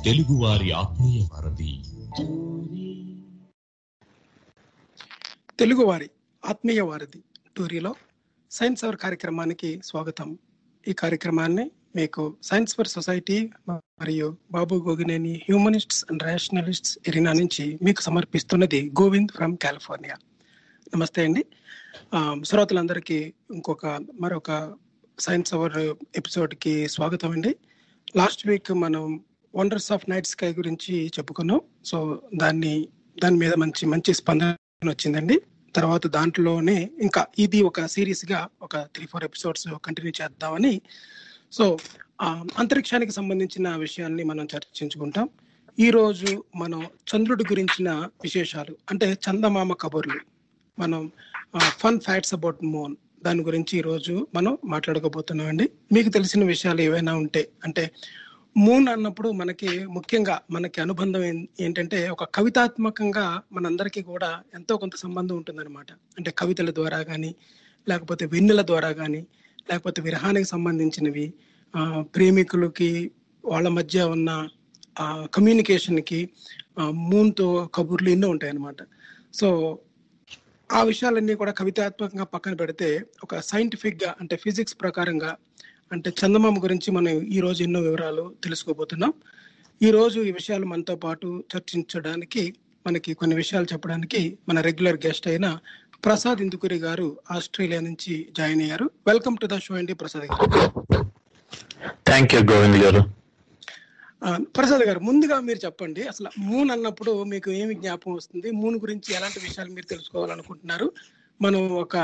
తెలుగువారి ఆత్మీయ వారధి. తెలుగువారి ఆత్మీయ వారధి టూరీలో సైన్స్ అవర్ కార్యక్రమానికి స్వాగతం. ఈ కార్యక్రమాన్ని మీకు సైన్స్ ఫర్ సొసైటీ మరియు Babu Gogineni humanists and rationalists arena నుంచి మీకు సమర్పిస్తున్నది గోవింద్ ఫ్రమ్ కాలిఫోర్నియా. నమస్తే అండి. శ్రోతలందరికీ మరొక సైన్స్ అవర్ ఎపిసోడ్కి స్వాగతం అండి. లాస్ట్ వీక్ మనం వండర్స్ ఆఫ్ నైట్ స్కై గురించి చెప్పుకున్నాం. సో దాని మీద మంచి స్పందన వచ్చిందండి. తర్వాత దాంట్లోనే ఇంకా ఇది ఒక సిరీస్ గా ఒక 3-4 ఎపిసోడ్స్ కంటిన్యూ చేద్దామని. సో అంతరిక్షానికి సంబంధించిన విషయాన్ని మనం చర్చించుకుంటాం. ఈ రోజు మనం చంద్రుడి గురించిన విశేషాలు, అంటే చందమామ కబుర్లు, మనం ఫన్ ఫ్యాక్ట్స్ అబౌట్ మూన్, దాని గురించి ఈరోజు మనం మాట్లాడుకోబోతున్నాం అండి. మీకు తెలిసిన విషయాలు ఏవైనా ఉంటే, అంటే మూన్ అన్నప్పుడు మనకి అనుబంధం ఏంటంటే ఒక కవితాత్మకంగా మనందరికీ కూడా ఎంతో కొంత సంబంధం ఉంటుందన్నమాట. అంటే కవితల ద్వారా కానీ, లేకపోతే వెన్నెల ద్వారా కానీ, లేకపోతే విరహానికి సంబంధించినవి, ప్రేమికులకి వాళ్ళ మధ్య ఉన్న కమ్యూనికేషన్కి మూన్తో కబుర్లు ఎన్నో ఉంటాయి అన్నమాట. సో ఆ విషయాలన్నీ కూడా కవితాత్మకంగా పక్కన పెడితే ఒక సైంటిఫిక్ గా, అంటే ఫిజిక్స్ ప్రకారంగా, అంటే చందమామ గురించి మనం ఈ రోజు ఎన్నో వివరాలు తెలుసుకోబోతున్నాం. ఈ రోజు ఈ విషయాలు మనతో పాటు చర్చించడానికి, మనకి కొన్ని విషయాలు చెప్పడానికి మన రెగ్యులర్ గెస్ట్ అయిన ప్రసాద్ ఇందుకూరి గారు ఆస్ట్రేలియా నుంచి జాయిన్ అయ్యారు. వెల్కమ్ టు ద షో అండి ప్రసాద్ గారు. థ్యాంక్ యూ గోవింద్ గారు. ప్రసాద్ గారు, ముందుగా మీరు చెప్పండి, అసలు మూన్ అన్నప్పుడు మీకు ఏమి జ్ఞాపకం వస్తుంది? మూన్ గురించి ఎలాంటి విషయాలు మీరు తెలుసుకోవాలనుకుంటున్నారు? మనం ఒక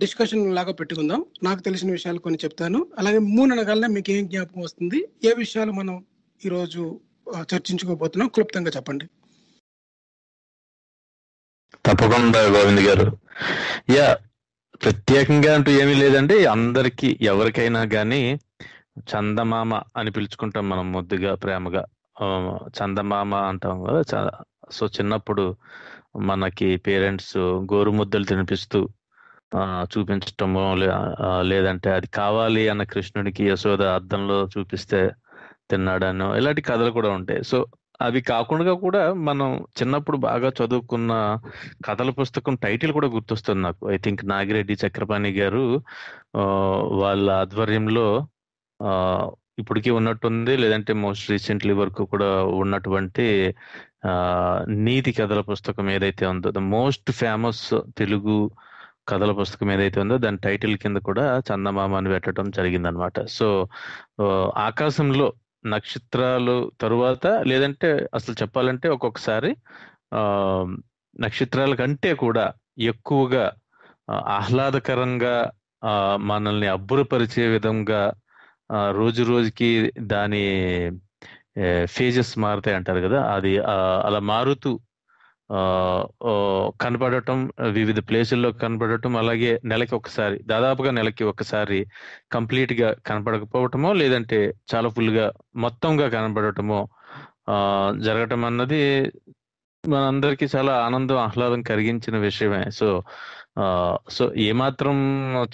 డిస్కషన్ లాగా పెట్టుకుందాం. నాకు తెలిసిన విషయాలు కొన్ని చెప్తాను, అలాగే మూన్ అనగానే మీకు ఏం జ్ఞాపకం వస్తుంది, ఏ విషయాలు మనం ఈరోజు చర్చించుకోబోతున్నాం, క్లుప్తంగా చెప్పండి. తప్పకుండా గోవింద్ గారు. ప్రత్యేకంగా అంటూ ఏమీ లేదండి. అందరికి ఎవరికైనా కానీ చందమామ అని పిలుచుకుంటాం మనం ముద్దుగా, ప్రేమగా. చందమామ అంటాం కదా. సో చిన్నప్పుడు మనకి పేరెంట్స్ గోరుముద్దలు తినిపిస్తూ చూపించటము, లేదంటే అది కావాలి అన్న కృష్ణుడికి యశోద అద్దంలో చూపిస్తే తిన్నాడనో, ఇలాంటి కథలు కూడా ఉంటాయి. సో అవి కాకుండా కూడా మనం చిన్నప్పుడు బాగా చదువుకున్న కథల పుస్తకం టైటిల్ కూడా గుర్తొస్తుంది నాకు. ఐ థింక్ నాగిరెడ్డి చక్రపాణి గారు వాళ్ళ ఆధ్వర్యంలో ఇప్పటికీ ఉన్నట్టుంది, లేదంటే మోస్ట్ రీసెంట్లీ వరకు కూడా ఉన్నటువంటి నీతి కథల పుస్తకం ఏదైతే ఉందో, ద మోస్ట్ ఫేమస్ తెలుగు కథల పుస్తకం ఏదైతే ఉందో దాని టైటిల్ కింద కూడా చందమామ అని పెట్టడం జరిగిందనమాట. సో ఆకాశంలో నక్షత్రాలు తరువాత, లేదంటే అసలు చెప్పాలంటే ఒక్కొక్కసారి నక్షత్రాల కంటే కూడా ఎక్కువగా ఆహ్లాదకరంగా మనల్ని అబ్బురపరిచే విధంగా రోజు రోజుకి దాని ఫేజెస్ మారుతాయి అంటారు కదా, అది అలా మారుతూ కనపడటం, వివిధ ప్లేసుల్లో కనపడటం, అలాగే దాదాపుగా నెలకి ఒకసారి కంప్లీట్ గా కనపడకపోవటమో, లేదంటే చాలా ఫుల్ గా మొత్తంగా కనపడటమో జరగటం అన్నది మనందరికీ చాలా ఆనందం, ఆహ్లాదం కలిగించిన విషయమే. సో ఏమాత్రం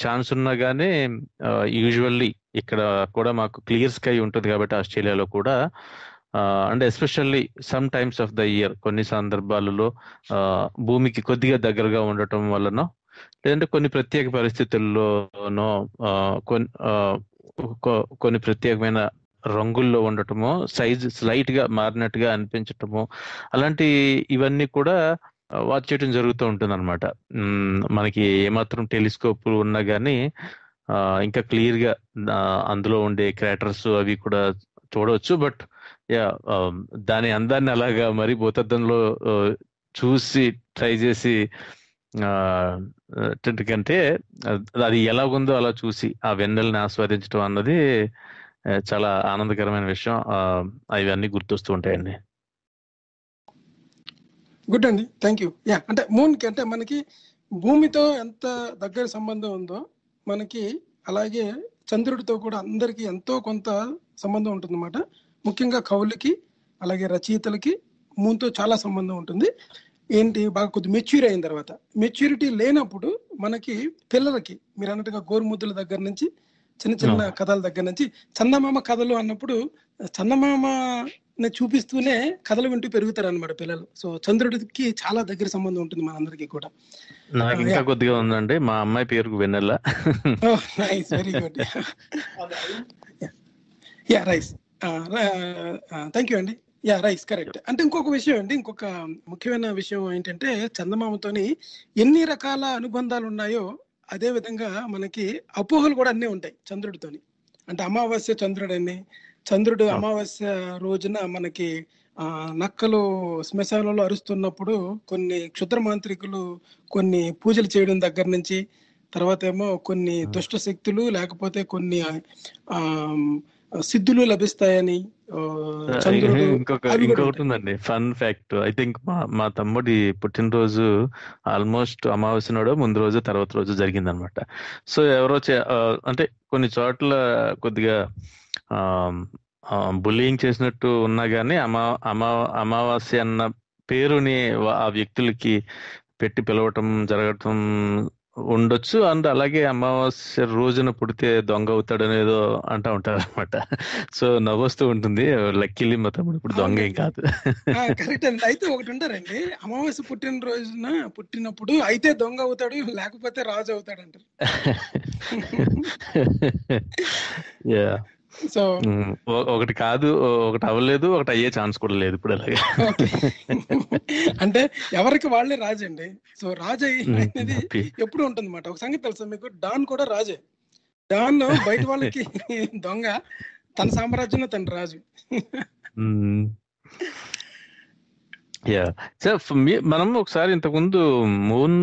ఛాన్స్ ఉన్నా గానీ యూజువల్లీ ఇక్కడ కూడా మాకు క్లియర్ స్కై ఉంటుంది కాబట్టి ఆస్ట్రేలియాలో కూడా, and especially some times of the year, కొన్ని సందర్భాలలో భూమికి కొద్దిగా దగ్గరగా ఉండటం వలన, లేదంటే కొన్ని ప్రత్యేక పరిస్థితుల్లోనో కొన్ని ప్రత్యేకమైన రంగుల్లో ఉండటమో, సైజ్ స్లైట్ గా మారినట్టుగా అనిపించటము, అలాంటి ఇవన్నీ కూడా వాచ్ చేయడం జరుగుతూ ఉంటుంది అనమాట. మనకి ఏమాత్రం టెలిస్కోప్ ఉన్నా కానీ ఇంకా క్లియర్ గా అందులో ఉండే క్రాటర్స్ అవి కూడా చూడవచ్చు. బట్ దాని అందాన్ని అలాగా మరి భూతద్దంలో చూసి ట్రై చేసి కంటే అది ఎలాగుందో అలా చూసి ఆ వెన్నెల్ని ఆస్వాదించడం అన్నది చాలా ఆనందకరమైన విషయం. అవన్నీ గుర్తొస్తూ ఉంటాయండి. గుడ్ అండి, థ్యాంక్ యూ. అంటే మూన్కి, అంటే మనకి భూమితో ఎంత దగ్గర సంబంధం ఉందో మనకి అలాగే చంద్రుడితో కూడా అందరికీ ఎంతో కొంత సంబంధం ఉంటుంది అన్నమాట. ముఖ్యంగా కవులకి, అలాగే రచయితలకి మూన్తో చాలా సంబంధం ఉంటుంది. ఏంటి, బాగా కొద్ది మెచ్యూర్ అయిన తర్వాత, మెచ్యూరిటీ లేనప్పుడు మనకి పిల్లలకి మీరు అన్నట్టుగా గోరుముద్దుల దగ్గర నుంచి చిన్న చిన్న కథల దగ్గర నుంచి చందమామ కథలు అన్నప్పుడు చందమామ చూపిస్తూనే కథలు వింటూ పెరుగుతారు అనమాట పిల్లలు. సో చంద్రుడికి చాలా దగ్గర సంబంధం ఉంటుంది మనందరికీ కూడా. నాకు ఇంకా కొద్దిగా ఉందండి, మా అమ్మాయి పేరుకు Vennela. Nice, very good. Yeah rice, thank you అండి. Yeah rice, correct. అంటే ఇంకొక విషయం అండి, ఇంకొక ముఖ్యమైన విషయం ఏంటంటే చందమామతోని ఎన్ని రకాల అనుబంధాలు ఉన్నాయో అదే విధంగా మనకి అపోహలు కూడా అన్నీ ఉంటాయి చంద్రుడితోని. అంటే అమావాస్య చంద్రుడని, చంద్రుడు అమావాస్య రోజున మనకి నక్కలు శ్మశానంలో అరుస్తున్నప్పుడు కొన్ని క్షుద్ర మాంత్రికులు కొన్ని పూజలు చేయడం దగ్గర నుంచి, తర్వాత ఏమో కొన్ని దుష్ట శక్తులు లేకపోతే కొన్ని సిద్ధులు లభిస్తాయని చంద్రుడు. ఇంకొకటి ఉందండి ఫన్ ఫ్యాక్ట్. ఐ థింక్ మా తమ్ముడి పుట్టినరోజు ఆల్మోస్ట్ అమావాస్య నాడు ముందు రోజు తర్వాత రోజు జరిగిందనమాట. సో ఎవరో అంటే కొన్ని చోట్ల కొద్దిగా బుల్లింగ్ చేసినట్టు ఉన్నా గానీ అమావాస్య అన్న పేరుని ఆ వ్యక్తులకి పెట్టి పిలవటం జరగటం ఉండొచ్చు. అండ్ అలాగే అమావాస్య రోజున పుడితే దొంగ అవుతాడు అనేదో అంటా ఉంటారు అనమాట. సో నవ్వొస్తూ ఉంటుంది. లక్కీలీ మా తమ్ముడు ఇప్పుడు దొంగ ఏం కాదు. కరెక్ట్ అండి. అయితే ఒకటి ఉంటారండి, అమావాస్య పుట్టినప్పుడు అయితే దొంగ అవుతాడు లేకపోతే రాజు అవుతాడు అంటారు. సో ఒకటి కాదు, ఒకటి అవ్వలేదు, ఒకటి అయ్యే ఛాన్స్ కూడా లేదు ఇప్పుడు. అలాగే అంటే ఎవరికి వాళ్ళే రాజు అండి. సో రాజు అనేది ఎప్పుడు ఉంటుంది అన్నమాట. ఒక సంగతి తెలుసా మీకు, డాన్ కూడా రాజే. డాన్ బయట వాళ్ళకి దొంగ, తన సామ్రాజ్యంలో తన రాజు. మనం ఒకసారి ఇంతకుముందు మూన్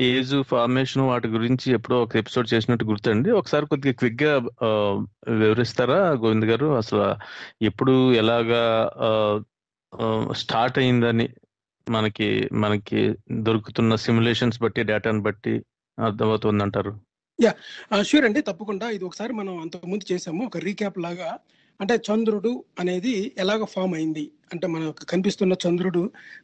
ఏజ్ ఫార్మేషన్ వాటి గురించి ఎప్పుడో ఒక ఎపిసోడ్ చేసినట్టు గుర్తండి. ఒకసారి కొద్దిగా క్విక్ గా వివరిస్తారా గోవింద్ గారు? అసలు ఎప్పుడు ఎలాగా స్టార్ట్ అయిందని మనకి దొరుకుతున్న సిమ్యులేషన్స్ బట్టి, డేటాను బట్టి అర్థమవుతుంది అంటారు? షూర్ అండి, తప్పకుండా. ఇది ఒకసారి మనం అంతకుముందు చేసాము, ఒక రీక్యాప్ లాగా. అంటే చంద్రుడు అనేది ఎలాగ ఫామ్ అయింది అంటే మనకు కనిపిస్తున్న చంద్రుడు,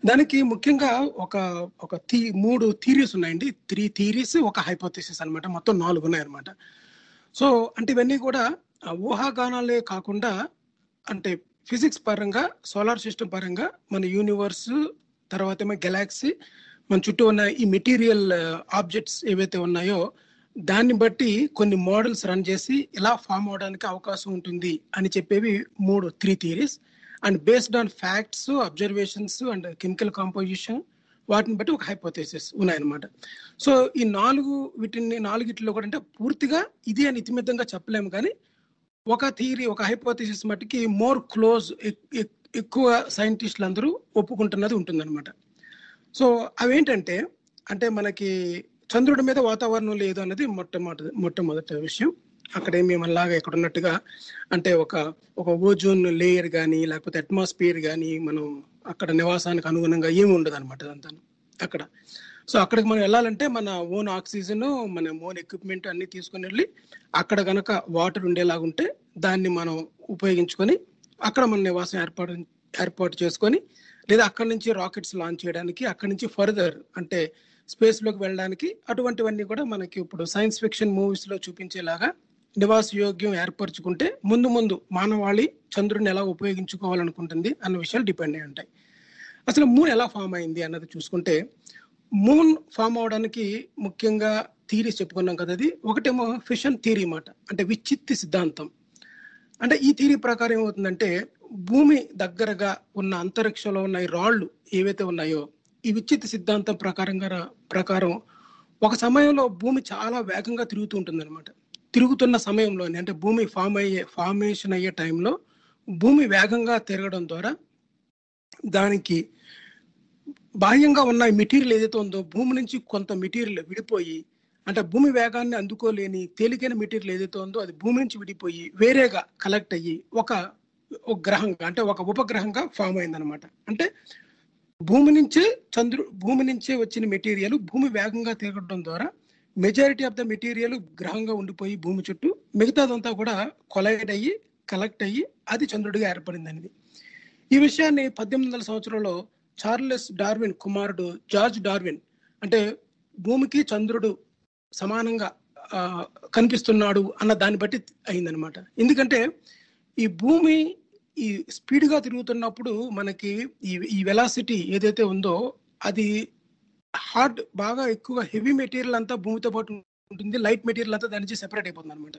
దానికి ముఖ్యంగా ఒక 3 థీరీస్ ఉన్నాయండి. 3 థీరీస్, ఒక హైపోథెసిస్ అనమాట. మొత్తం 4 ఉన్నాయన్నమాట. సో అంటే ఇవన్నీ కూడా ఊహాగానాలే కాకుండా, అంటే ఫిజిక్స్ పరంగా, సోలార్ సిస్టమ్ పరంగా, మన యూనివర్స్, తర్వాత ఏమో గెలాక్సీ, మన చుట్టూ ఉన్న ఈ మెటీరియల్ ఆబ్జెక్ట్స్ ఏవైతే ఉన్నాయో దాన్ని బట్టి కొన్ని మోడల్స్ రన్ చేసి ఇలా ఫామ్ అవడానికి అవకాశం ఉంటుంది అని చెప్పేవి 3 theories. And based on facts, observations and chemical composition, వాటిని బట్టి ఒక హైపోథెసిస్ ఉన్నాయన్నమాట. సో ఈ 4 కూడా అంటే పూర్తిగా ఇది అని ఇతిమితంగా చెప్పలేము, కానీ ఒక థియరీ, ఒక హైపోథెసిస్ మట్టుకి మోర్ క్లోజ్, ఎక్కువ సైంటిస్టులు అందరూ ఒప్పుకుంటున్నది ఉంటుందన్నమాట. సో అవేంటంటే, అంటే మనకి చంద్రుడి మీద వాతావరణం లేదు అన్నది మొట్టమొదటి విషయం. అక్కడేమి మనలాగా ఇక్కడ ఉన్నట్టుగా అంటే ఒక ఓజోన్ లేయర్ కానీ లేకపోతే అట్మాస్ఫియర్ కానీ మనం అక్కడ నివాసానికి అనుగుణంగా ఏమి ఉండదు అనమాట అదంతా అక్కడ. సో అక్కడికి మనం వెళ్ళాలంటే మన ఓన్ ఆక్సిజన్, మన ఓన్ ఎక్విప్మెంట్ అన్ని తీసుకుని వెళ్ళి అక్కడ కనుక వాటర్ ఉండేలాగుంటే దాన్ని మనం ఉపయోగించుకొని అక్కడ మన నివాసం ఏర్పాటు చేసుకొని, లేదా అక్కడి నుంచి రాకెట్స్ లాంచ్ చేయడానికి, అక్కడి నుంచి ఫర్దర్ అంటే స్పేస్ లోకి వెళ్ళడానికి, అటువంటివన్నీ కూడా మనకి ఇప్పుడు సైన్స్ ఫిక్షన్ మూవీస్ లో చూపించేలాగా నివాస యోగ్యం ఏర్పరచుకుంటే ముందు మానవాళి చంద్రుడిని ఎలా ఉపయోగించుకోవాలనుకుంటుంది అన్న విషయాలు డిపెండ్ అయి ఉంటాయి. అసలు మూన్ ఎలా ఫామ్ అయింది అన్నది చూసుకుంటే, మూన్ ఫామ్ అవడానికి ముఖ్యంగా థియరీస్ చెప్పుకున్నాం కదా. అది ఒకటేమో ఫిషన్ థియరీ మాట, అంటే విచ్చిత్తి సిద్ధాంతం. అంటే ఈ థియరీ ప్రకారం ఏమవుతుందంటే, భూమి దగ్గరగా ఉన్న అంతరిక్షంలో ఉన్న ఈ రాళ్ళు ఏవైతే ఉన్నాయో, ఈ విచ్చిత్తి సిద్ధాంతం ప్రకారం ఒక సమయంలో భూమి చాలా వేగంగా తిరుగుతూ ఉంటుంది అనమాట. తిరుగుతున్న సమయంలోనే, అంటే భూమి ఫార్మేషన్ అయ్యే టైంలో భూమి వేగంగా తిరగడం ద్వారా దానికి బాహ్యంగా ఉన్న మెటీరియల్ ఏదైతే ఉందో, భూమి నుంచి కొంత మెటీరియల్ విడిపోయి, అంటే భూమి వేగాన్ని అందుకోలేని తేలికైన మెటీరియల్ ఏదైతే ఉందో అది భూమి నుంచి విడిపోయి వేరేగా కలెక్ట్ అయ్యి ఒక గ్రహంగా, అంటే ఒక ఉపగ్రహంగా ఫామ్ అయిందనమాట. అంటే భూమి నుంచే వచ్చిన మెటీరియల్ భూమి వేగంగా తిరగడం ద్వారా మెజారిటీ ఆఫ్ ద మెటీరియల్ గ్రహంగా ఉండిపోయి భూమి చుట్టూ, మిగతాదంతా కూడా కొలైడ్ అయ్యి కలెక్ట్ అయ్యి అది చంద్రుడిగా ఏర్పడింది అనేది. ఈ విషయాన్ని 1800 సంవత్సరంలో చార్లెస్ డార్విన్ కుమారుడు జార్జ్ డార్విన్, అంటే భూమికి చంద్రుడు సమానంగా కనిపిస్తున్నాడు అన్న దాన్ని బట్టి అయిందనమాట. ఎందుకంటే ఈ భూమి ఈ స్పీడ్ గా తిరుగుతున్నప్పుడు మనకి ఈ వెలాసిటీ ఏదైతే ఉందో అది హార్డ్ బాగా ఎక్కువ హెవీ మెటీరియల్ అంతా భూమితో పాటు ఉంటుంది, లైట్ మెటీరియల్ అంతా దాని నుంచి సెపరేట్ అయిపోతుంది అనమాట.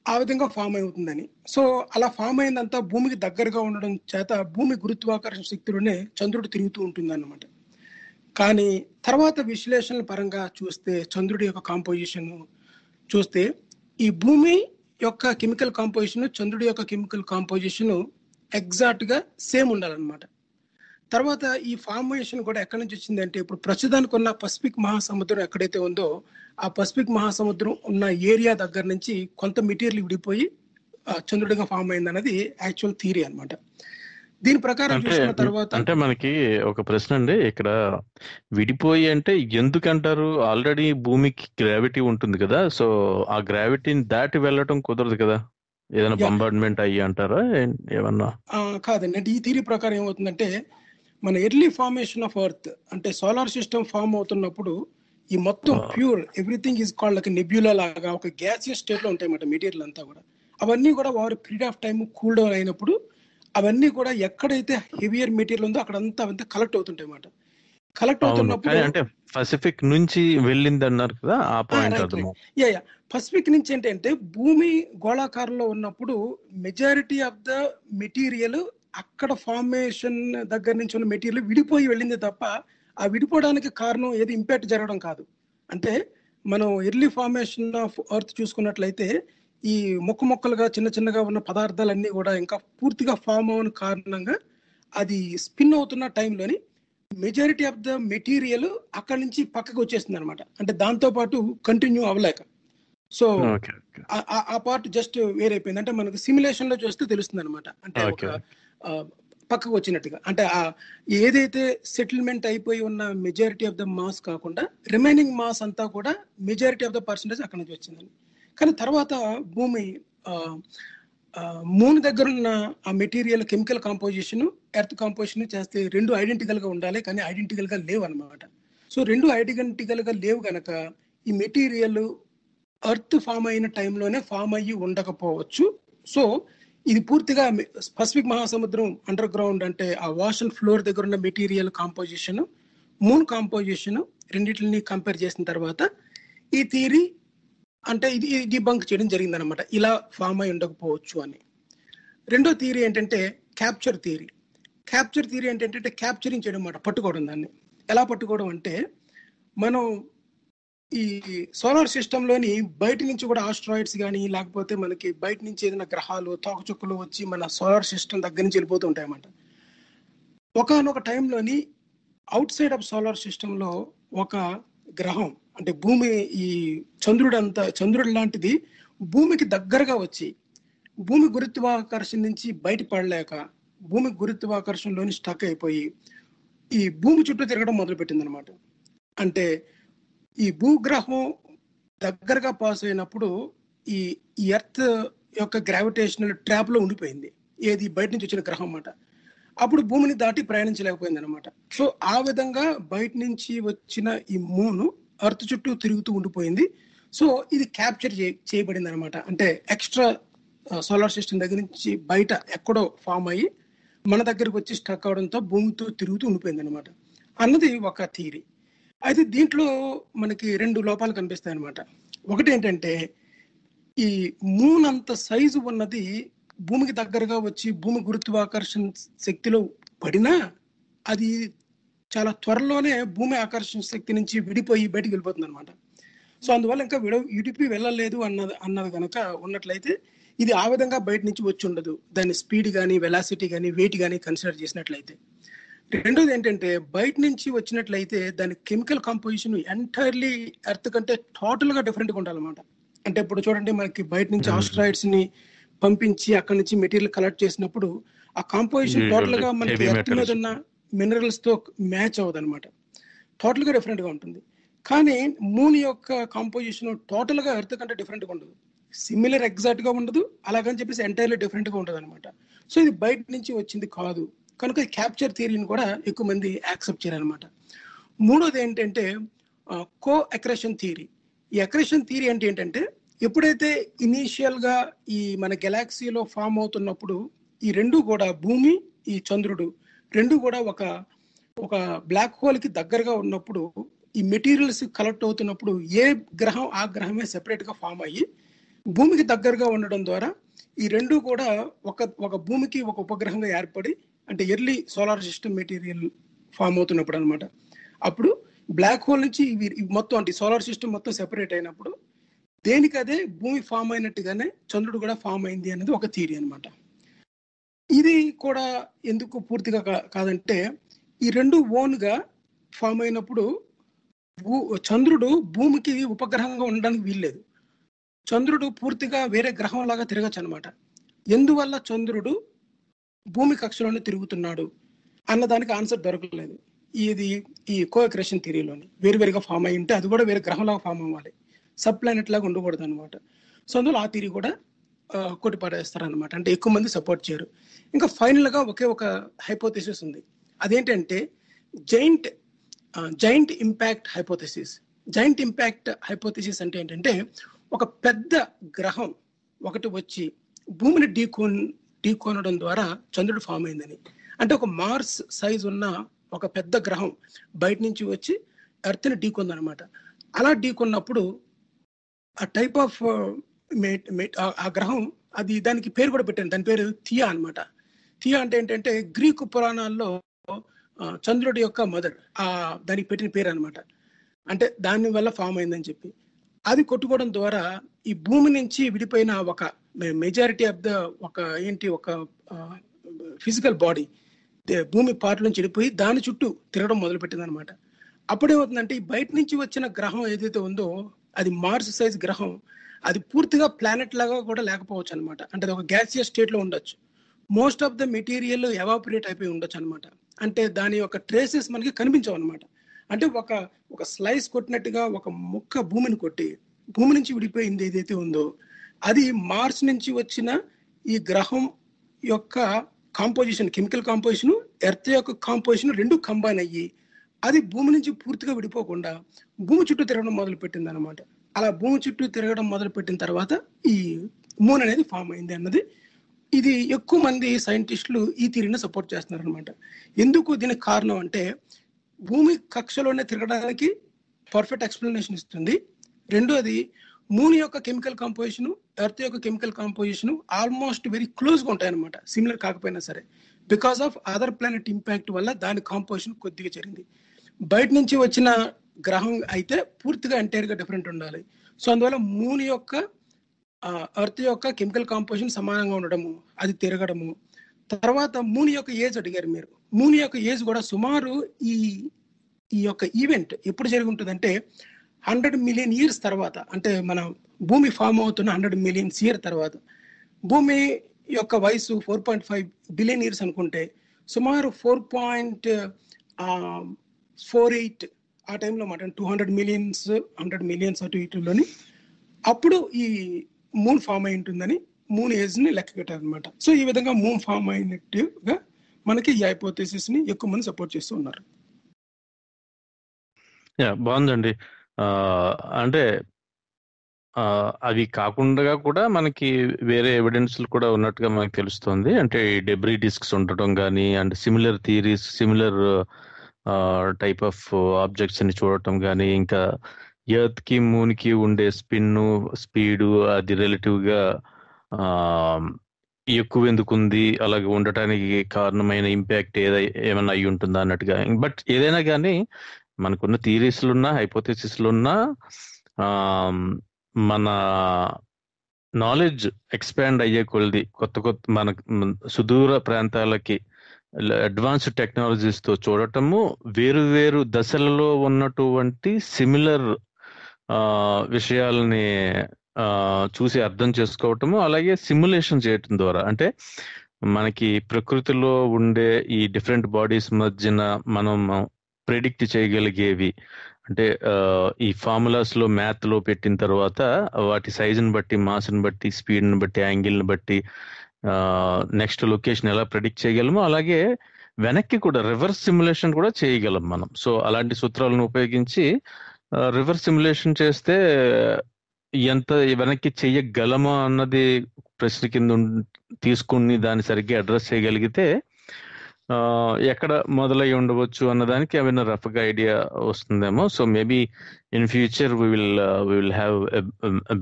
ఆ విధంగా ఫామ్ అవుతుందని. సో అలా ఫామ్ అయిందంతా భూమికి దగ్గరగా ఉండడం చేత భూమి గురుత్వాకర్షణ శక్తిలోనే చంద్రుడు తిరుగుతూ ఉంటుంది అన్నమాట. కానీ తర్వాత విశ్లేషణల పరంగా చూస్తే చంద్రుడి యొక్క కాంపోజిషన్ చూస్తే ఈ భూమి యొక్క కెమికల్ కాంపోజిషన్ చంద్రుడి యొక్క కెమికల్ కాంపోజిషన్ ఎగ్జాక్ట్ గా సేమ్ ఉండాలన్నమాట. తర్వాత ఈ ఫార్మేషన్ కూడా ఎక్కడి నుంచి వచ్చిందంటే ఇప్పుడు ప్రస్తుతానికి ఉన్న పసిఫిక్ మహాసముద్రం ఎక్కడైతే ఉందో ఆ పసిఫిక్ మహాసముద్రం ఉన్న ఏరియా దగ్గర నుంచి కొంత మెటీరియల్ విడిపోయి చంద్రుడిగా ఫామ్ అయింది అన్నది యాక్చువల్ థియరీ అన్నమాట. దీని ప్రకారం చూసిన తర్వాత అంటే మనకి ఒక ప్రశ్న అండి ఇక్కడ, విడిపోయి అంటే ఎందుకంటారు? ఆల్రెడీ భూమికి గ్రావిటీ ఉంటుంది కదా, సో ఆ గ్రావిటీని దాటి వెళ్ళటం కుదరదు కదా, ఏదైనా బంబార్డ్మెంట్ అయ్యి అంటారా ఏమన్నా? కాదండి, అంటే ఈ థియరీ ప్రకారం ఏమవుతుందంటే మన ఎర్లీ ఫార్మేషన్ ఆఫ్ ఎర్త్ అంటే సోలార్ సిస్టమ్ ఫామ్ అవుతున్నప్పుడు ఈ మొత్తం pure everything is called like nebula లాగా ఒక గ్యాసియస్ స్టేట్ లో ఉంటాయి అన్నమాట మెటీరియల్ అంతా కూడా. అవన్నీ కూడా వారు period of time cool down అయినప్పుడు అవన్నీ కూడా ఎక్కడైతే హెవియర్ మెటీరియల్ ఉందో అక్కడంతా అవంతా కలెక్ట్ అవుతుంటాయి అన్నమాట. కలెక్ట్ అవుతున్నప్పుడు అంటే పసిఫిక్ నుంచి వెళ్ళింది అన్నారు కదా, ఆ పాయింట్ పసిఫిక్ నుంచి ఏంటంటే భూమి గోళాకారంలో ఉన్నప్పుడు మెజారిటీ ఆఫ్ ద మెటీరియల్ అక్కడ ఫార్మేషన్ దగ్గర నుంచి ఉన్న మెటీరియల్ విడిపోయి వెళ్ళింది తప్ప ఆ విడిపోవడానికి కారణం ఏది ఇంపాక్ట్ జరగడం కాదు. అంటే మనం ఎర్లీ ఫార్మేషన్ ఆఫ్ ఎర్త్ చూసుకున్నట్లయితే ఈ మొక్కలుగా చిన్న చిన్నగా ఉన్న పదార్థాలన్నీ కూడా ఇంకా పూర్తిగా ఫామ్ అవని కారణంగా అది స్పిన్ అవుతున్న టైంలోని మెజారిటీ ఆఫ్ ద మెటీరియల్ అక్కడి నుంచి పక్కకు వచ్చేస్తుంది అనమాట. అంటే దాంతో పాటు కంటిన్యూ అవ్వలేక సో ఆ పార్ట్ జస్ట్ వేరైపోయింది. అంటే మనకు సిమ్యులేషన్ లో చూస్తే తెలుస్తుంది అనమాట. అంటే ఒక పక్కకు వచ్చినట్టుగా అంటే ఏదైతే సెటిల్మెంట్ అయిపోయి ఉన్న మెజారిటీ ఆఫ్ ద మాస్ కాకుండా రిమైనింగ్ మాస్ అంతా కూడా మెజారిటీ ఆఫ్ ద పర్సంటేజ్ అక్కడి నుంచి వచ్చిందని. కానీ తర్వాత భూమి మూన్ దగ్గర ఉన్న ఆ material chemical composition earth composition చేస్తే రెండు ఐడెంటికల్ గా ఉండాలి, కానీ ఐడెంటికల్ గా లేవు అనమాట. సో రెండు ఐడెంటికల్ గా లేవు కనుక ఈ మెటీరియల్ ఎర్త్ ఫామ్ అయిన టైంలోనే ఫామ్ అయ్యి ఉండకపోవచ్చు. సో ఇది పూర్తిగా పసిఫిక్ మహాసముద్రం అండర్ గ్రౌండ్ అంటే ఆ ఓషన్ ఫ్లోర్ దగ్గర ఉన్న మెటీరియల్ కాంపోజిషన్ మూన్ కాంపోజిషన్ రెండింటిని కంపేర్ చేసిన తర్వాత ఈ థియరీ అంటే ఇది డిబంక్ చేయడం జరిగింది అనమాట, ఇలా ఫామ్ అయి ఉండకపోవచ్చు అని. రెండో థియరీ ఏంటంటే క్యాప్చర్ థియరీ. క్యాప్చర్ థియరీ ఏంటంటే క్యాప్చరింగ్ చేయడం అన్నమాట, పట్టుకోవడం. దాన్ని ఎలా పట్టుకోవడం అంటే మనం ఈ సోలార్ సిస్టంలోని బయట నుంచి కూడా ఆస్ట్రాయిడ్స్ కానీ లేకపోతే మనకి బయట నుంచి ఏదైనా గ్రహాలు తోకచుక్కలు వచ్చి మన సోలార్ సిస్టమ్ దగ్గర నుంచి వెళ్ళిపోతూ ఉంటాయి అన్నమాట. ఒకనొక టైంలోని అవుట్ సైడ్ ఆఫ్ సోలార్ సిస్టంలో ఒక గ్రహం అంటే భూమి ఈ చంద్రుడు లాంటిది భూమికి దగ్గరగా వచ్చి భూమి గురుత్వాకర్షణ నుంచి బయటపడలేక భూమి గురుత్వాకర్షణలోని స్టక్ అయిపోయి ఈ భూమి చుట్టూ తిరగడం మొదలుపెట్టింది అనమాట. అంటే ఈ భూగ్రహం దగ్గరగా పాస్ అయినప్పుడు ఈ ఎర్త్ యొక్క గ్రావిటేషనల్ ట్రాప్ లో ఉండిపోయింది, ఏది బయట నుంచి వచ్చిన గ్రహం అన్నమాట. అప్పుడు భూమిని దాటి ప్రయాణించలేకపోయింది అనమాట. సో ఆ విధంగా బయట నుంచి వచ్చిన ఈ మూన్ ఎర్త్ చుట్టూ తిరుగుతూ ఉండిపోయింది. సో ఇది క్యాప్చర్ చేయబడింది అనమాట. అంటే ఎక్స్ట్రా సోలార్ సిస్టమ్ దగ్గర నుంచి బయట ఎక్కడో ఫామ్ అయ్యి మన దగ్గరకు వచ్చి స్టక్ అవడంతో భూమితో తిరుగుతూ ఉండిపోయింది అనమాట అన్నది ఒక థియరీ. అయితే దీంట్లో మనకి రెండు లోపాలు కనిపిస్తాయి అనమాట. ఒకటి ఏంటంటే ఈ మూన్ అంత సైజు ఉన్నది భూమికి దగ్గరగా వచ్చి భూమి గురుత్వాకర్షణ శక్తిలో పడినా అది చాలా త్వరలోనే భూమి ఆకర్షణ శక్తి నుంచి విడిపోయి బయటికి వెళ్ళిపోతుంది అనమాట. సో అందువల్ల ఇంకా విడిపి వెళ్ళలేదు అన్నది కనుక ఉన్నట్లయితే ఇది ఆ విధంగా బయట నుంచి వచ్చి ఉండదు, దాని స్పీడ్ కానీ వెలాసిటీ కానీ వెయిట్ కానీ కన్సిడర్ చేసినట్లయితే. రెండోది ఏంటంటే బయట నుంచి వచ్చినట్లయితే దాని కెమికల్ కాంపోజిషన్ ఎంటైర్లీ ఎర్త్ కంటే టోటల్ గా డిఫరెంట్ గా ఉండాలన్నమాట. అంటే ఇప్పుడు చూడండి మనకి బయట నుంచి ఆస్ట్రాయిడ్స్ ని పంపించి అక్కడి నుంచి మెటీరియల్ కలెక్ట్ చేసినప్పుడు ఆ కాంపోజిషన్ టోటల్ గా మనకి ఎర్త్ మీద ఉన్న మినరల్స్ తో మ్యాచ్ అవ్వదు అనమాట, టోటల్ గా డిఫరెంట్ గా ఉంటుంది. కానీ మూన్ యొక్క కాంపోజిషన్ టోటల్ గా ఎర్త్ కంటే డిఫరెంట్ గా ఉండదు, సిమిలర్ ఎగ్జాక్ట్ గా ఉండదు, అలాగని చెప్పేసి ఎంటైర్లీ డిఫరెంట్ గా ఉండదు అనమాట. సో ఇది బయట నుంచి వచ్చింది కాదు కనుక క్యాప్చర్ థియరీని కూడా ఎక్కువ మంది యాక్సెప్ట్ చేయాలన్నమాట. మూడోది ఏంటంటే కో అక్రెషన్ థియరీ. ఈ అక్రెషన్ థియరీ అంటే ఏంటంటే ఎప్పుడైతే ఇనీషియల్ గా ఈ మన గెలాక్సీలో ఫామ్ అవుతున్నప్పుడు ఈ రెండు కూడా భూమి, ఈ చంద్రుడు రెండు కూడా ఒక బ్లాక్ హోల్ కి దగ్గరగా ఉన్నప్పుడు ఈ మెటీరియల్స్ కలెక్ట్ అవుతున్నప్పుడు ఏ గ్రహం ఆ గ్రహమే సెపరేట్ గా ఫామ్ అయ్యి భూమికి దగ్గరగా ఉండడం ద్వారా ఈ రెండు కూడా ఒక భూమికి ఒక ఉపగ్రహంగా ఏర్పడి, అంటే early solar system material form అవుతున్నప్పుడు అనమాట. అప్పుడు బ్లాక్ హోల్ నుంచి ఇవి మొత్తం అంటే సోలార్ సిస్టమ్ మొత్తం సెపరేట్ అయినప్పుడు దేనికదే భూమి ఫామ్ అయినట్టుగానే చంద్రుడు కూడా ఫామ్ అయింది అనేది ఒక థియరీ అనమాట. ఇది కూడా ఎందుకు పూర్తిగా కాదంటే ఈ రెండు ఓన్గా ఫామ్ అయినప్పుడు చంద్రుడు భూమికి ఉపగ్రహంగా ఉండడానికి వీల్లేదు. చంద్రుడు పూర్తిగా వేరే గ్రహం లాగా తిరగచ్చు అనమాట. ఎందువల్ల చంద్రుడు భూమి కక్షలోనే తిరుగుతున్నాడు అన్నదానికి ఆన్సర్ దొరకలేదు. ఈ కోఎక్రేషన్ థియరీలోని వేరువేరుగా ఫామ్ అయి ఉంటే అది కూడా వేరే గ్రహంలాగా ఫామ్ అవ్వాలి, సబ్ ప్లానెట్ లాగా ఉండకూడదు అనమాట. సో అందులో ఆ థియరీ కూడా కొట్టిపడేస్తారనమాట. అంటే ఎక్కువ మంది సపోర్ట్ చేయరు. ఇంకా ఫైనల్ గా ఒక హైపోథెసిస్ ఉంది. అదేంటంటే giant impact hypothesis. Giant impact hypothesis అంటే ఏంటంటే ఒక పెద్ద గ్రహం ఒకటి వచ్చి భూమిని ఢీకొనడం ద్వారా చంద్రుడు ఫామ్ అయిందని. అంటే ఒక మార్స్ సైజ్ ఉన్న ఒక పెద్ద గ్రహం బయట నుంచి వచ్చి ఎర్త్ని ఢీకొందనమాట. అలా ఢీకొన్నప్పుడు ఆ టైప్ ఆఫ్ ఆ గ్రహం అది దానికి పేరు కూడా పెట్టాను. దాని పేరు థియా అనమాట. థియా అంటే ఏంటంటే గ్రీకు పురాణాల్లో చంద్రుడి యొక్క మదర్, దానికి పెట్టిన పేరు అనమాట. అంటే దాని వల్ల ఫామ్ అయిందని చెప్పి అది కొట్టుకోవడం ద్వారా ఈ భూమి నుంచి విడిపోయిన ఒక మెజారిటీ ఆఫ్ ద ఒక ఫిజికల్ బాడీ భూమి పార్ట్ నుంచి విడిపోయి దాని చుట్టూ తిరగడం మొదలుపెట్టింది అనమాట. అప్పుడేమవుతుందంటే ఈ బయట నుంచి వచ్చిన గ్రహం ఏదైతే ఉందో అది మార్స్ సైజ్ గ్రహం, అది పూర్తిగా ప్లానెట్ లాగా కూడా లేకపోవచ్చు అనమాట. అంటే అది ఒక గ్యాసియస్ స్టేట్ లో ఉండొచ్చు. Most of the material evaporate అయిపోయి ఉండొచ్చు అనమాట. అంటే దాని యొక్క ట్రేసెస్ మనకి కనిపించవు అనమాట. అంటే ఒక స్లైస్ కొట్టినట్టుగా ఒక ముక్క భూమిని కొట్టి భూమి నుంచి విడిపోయింది ఏదైతే ఉందో అది మార్స్ నుంచి వచ్చిన ఈ గ్రహం యొక్క కాంపోజిషన్, కెమికల్ కాంపోజిషన్, ఎర్త్ యొక్క కాంపోజిషన్ రెండు కంబైన్ అయ్యి అది భూమి నుంచి పూర్తిగా విడిపోకుండా భూమి చుట్టూ తిరగడం మొదలు పెట్టింది అనమాట. అలా భూమి చుట్టూ తిరగడం మొదలు పెట్టిన తర్వాత ఈ మూన్ అనేది ఫామ్ అయింది అన్నది. ఇది ఎక్కువ మంది సైంటిస్టులు ఈ థియరీని సపోర్ట్ చేస్తున్నారు అనమాట. ఎందుకు దీనికి కారణం అంటే భూమి కక్షలోనే తిరగడానికి పర్ఫెక్ట్ ఎక్స్ప్లెనేషన్ ఇస్తుంది. రెండోది మూన్ యొక్క కెమికల్ కాంపోజిషన్, ఎర్త్ యొక్క కెమికల్ కాంపోజిషన్ ఆల్మోస్ట్ వెరీ క్లోజ్గా ఉంటాయి అనమాట, సిమిలర్ కాకపోయినా సరే. Because of other planet impact వల్ల దాని కాంపోజిషన్ కొద్దిగా జరిగింది. బయట నుంచి వచ్చిన గ్రహం అయితే పూర్తిగా ఎంటైర్గా డిఫరెంట్ ఉండాలి. సో అందువల్ల మూన్ యొక్క ఎర్త్ యొక్క కెమికల్ కాంపోజిషన్ సమానంగా ఉండడము, అది తిరగడము. తర్వాత మూన్ యొక్క ఏజ్ అడిగారు మీరు. మూన్ యొక్క ఏజ్ కూడా సుమారు ఈ యొక్క ఈవెంట్ ఎప్పుడు జరిగి ఉంటుందంటే 100 మిలియన్ ఇయర్స్ తర్వాత, అంటే మన భూమి ఫామ్ అవుతున్న 100 మిలియన్స్ ఇయర్ తర్వాత. భూమి యొక్క వయసు 4.5 బిలియన్ ఇయర్స్ అనుకుంటే సుమారు 4.48 ఆ టైంలో మాట 200 మిలియన్స్ 100 మిలియన్స్ అటు ఇటులోని అప్పుడు ఈ మూన్ ఫామ్ అయి ఉంటుందని మూన్ ఏజ్ ని లెక్క పెట్టారు అనమాట. సో ఈ విధంగా మూన్ ఫామ్ అయినట్టుగా మనకి ఈ హైపోథెసిస్ ని ఎక్కువ మంది సపోర్ట్ చేస్తూ ఉన్నారు. బాగుందండి. అంటే అవి కాకుండా కూడా మనకి వేరే ఎవిడెన్స్లు కూడా ఉన్నట్టుగా మనకు తెలుస్తుంది. అంటే డెబ్రీ డిస్క్స్ ఉండటం కానీ, అంటే similar theories, similar type of objects ని చూడటం కానీ, ఇంకా ఎర్త్ కి మూన్ కి ఉండే స్పీడు అది రిలేటివ్ గా ఎక్కువ ఎందుకు ఉంది, అలాగే ఉండటానికి కారణమైన ఇంపాక్ట్ ఏమైనా అయి ఉంటుందా అన్నట్టుగా. బట్ ఏదైనా కానీ మనకున్న థియరీస్లున్నా, హైపోథెసిస్లున్నా మన నాలెడ్జ్ ఎక్స్పాండ్ అయ్యే కొలది కొత్త మన సుదూర ప్రాంతాలకి అడ్వాన్స్డ్ టెక్నాలజీస్ తో చూడటము, వేరు దశలలో ఉన్నటువంటి సిమిలర్ విషయాలని చూసి అర్థం చేసుకోవటము, అలాగే సిమ్యులేషన్ చేయటం ద్వారా, అంటే మనకి ప్రకృతిలో ఉండే ఈ డిఫరెంట్ బాడీస్ మధ్యన మనం ప్రెడిక్ట్ చేయగలిగేవి, అంటే ఈ ఫార్ములాస్ లో మ్యాథ్ లో పెట్టిన తర్వాత వాటి సైజుని బట్టి, మాస్ని బట్టి, స్పీడ్ని బట్టి, యాంగిల్ని బట్టి నెక్స్ట్ లొకేషన్ ఎలా ప్రెడిక్ట్ చేయగలమో అలాగే వెనక్కి కూడా రివర్స్ సిమ్యులేషన్ కూడా చేయగలం మనం. సో అలాంటి సూత్రాలను ఉపయోగించి రివర్స్ సిమ్యులేషన్ చేస్తే ఎంత వెనక్కి చెయ్యగలమో అన్నది ప్రశ్న కింద తీసుకుని దాన్ని సరిగ్గా అడ్రస్ చేయగలిగితే ఎక్కడ మొదలై ఉండవచ్చు అన్నదానికి ఏమైనా రఫ్గా ఐడియా వస్తుందేమో. So maybe in future we will have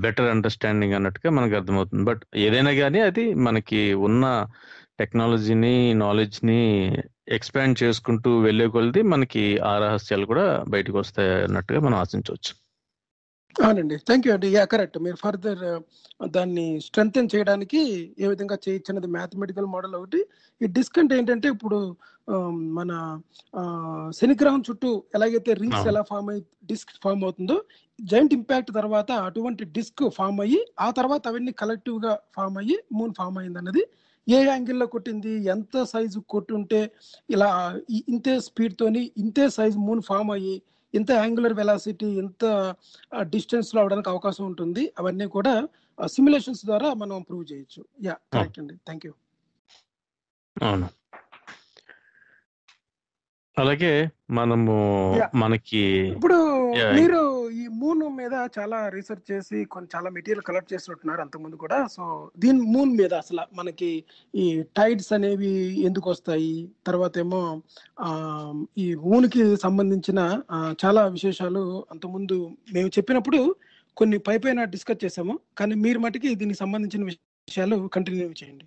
better understanding అన్నట్టుగా మనకు అర్థమవుతుంది. బట్ ఏదైనా కానీ అది మనకి ఉన్న టెక్నాలజీని, నాలెడ్జ్ని ఎక్స్పాండ్ చేసుకుంటూ వెళ్ళే కొలది మనకి ఆ రహస్యాలు కూడా బయటకు వస్తాయి అన్నట్టుగా మనం ఆశించవచ్చు. అవునండి, థ్యాంక్ యూ అండి. Yeah correct. మీరు ఫర్దర్ దాన్ని స్ట్రెంగ్తెన్ చేయడానికి ఏ విధంగా చేయొచ్చన్నది మ్యాథమెటికల్ మోడల్ ఒకటి. ఈ డిస్క్ అంటే ఏంటంటే ఇప్పుడు మన శనిగ్రహం చుట్టూ ఎలాగైతే రింగ్స్ ఎలా ఫామ్ అయ్యి డిస్క్ ఫామ్ అవుతుందో, జాయింట్ ఇంపాక్ట్ తర్వాత అటువంటి డిస్క్ ఫామ్ అయ్యి ఆ తర్వాత అవన్నీ కలెక్టివ్ గా ఫామ్ అయ్యి మూన్ ఫామ్ అయింది అన్నది. ఏ యాంగిల్లో కొట్టింది, ఎంత సైజు కొట్టుంటే ఇలా ఇంతే స్పీడ్ తోని ఇంతే సైజ్ మూన్ ఫామ్ అయ్యి ఇంత యాంగులర్ వెలాసిటీ ఎంత డిస్టెన్స్ లో అవడానికి అవకాశం ఉంటుంది, అవన్నీ కూడా సిమ్యులేషన్స్ ద్వారా మనం ప్రూవ్ చేయొచ్చు. యా కరెక్ట్ అండి, థ్యాంక్ యూ. అవును, అలాగే మనము మనకి ఇప్పుడు మీరు ఈ మూన్ మీద చాలా రీసెర్చ్ చేసి చాలా మెటీరియల్ కలెక్ట్ చేసినట్టున్నారు అంతకుముందు కూడా. సో దీని మూన్ మీద అసలు మనకి ఈ టైడ్స్ అనేవి ఎందుకు వస్తాయి, తర్వాత ఏమో ఈ మూన్ కి సంబంధించిన చాలా విశేషాలు అంతకుముందు మేము చెప్పినప్పుడు కొన్ని పైన డిస్కస్ చేసాము, కానీ మీరు మటుకి దీనికి సంబంధించిన విషయాలు కంటిన్యూ చేయండి.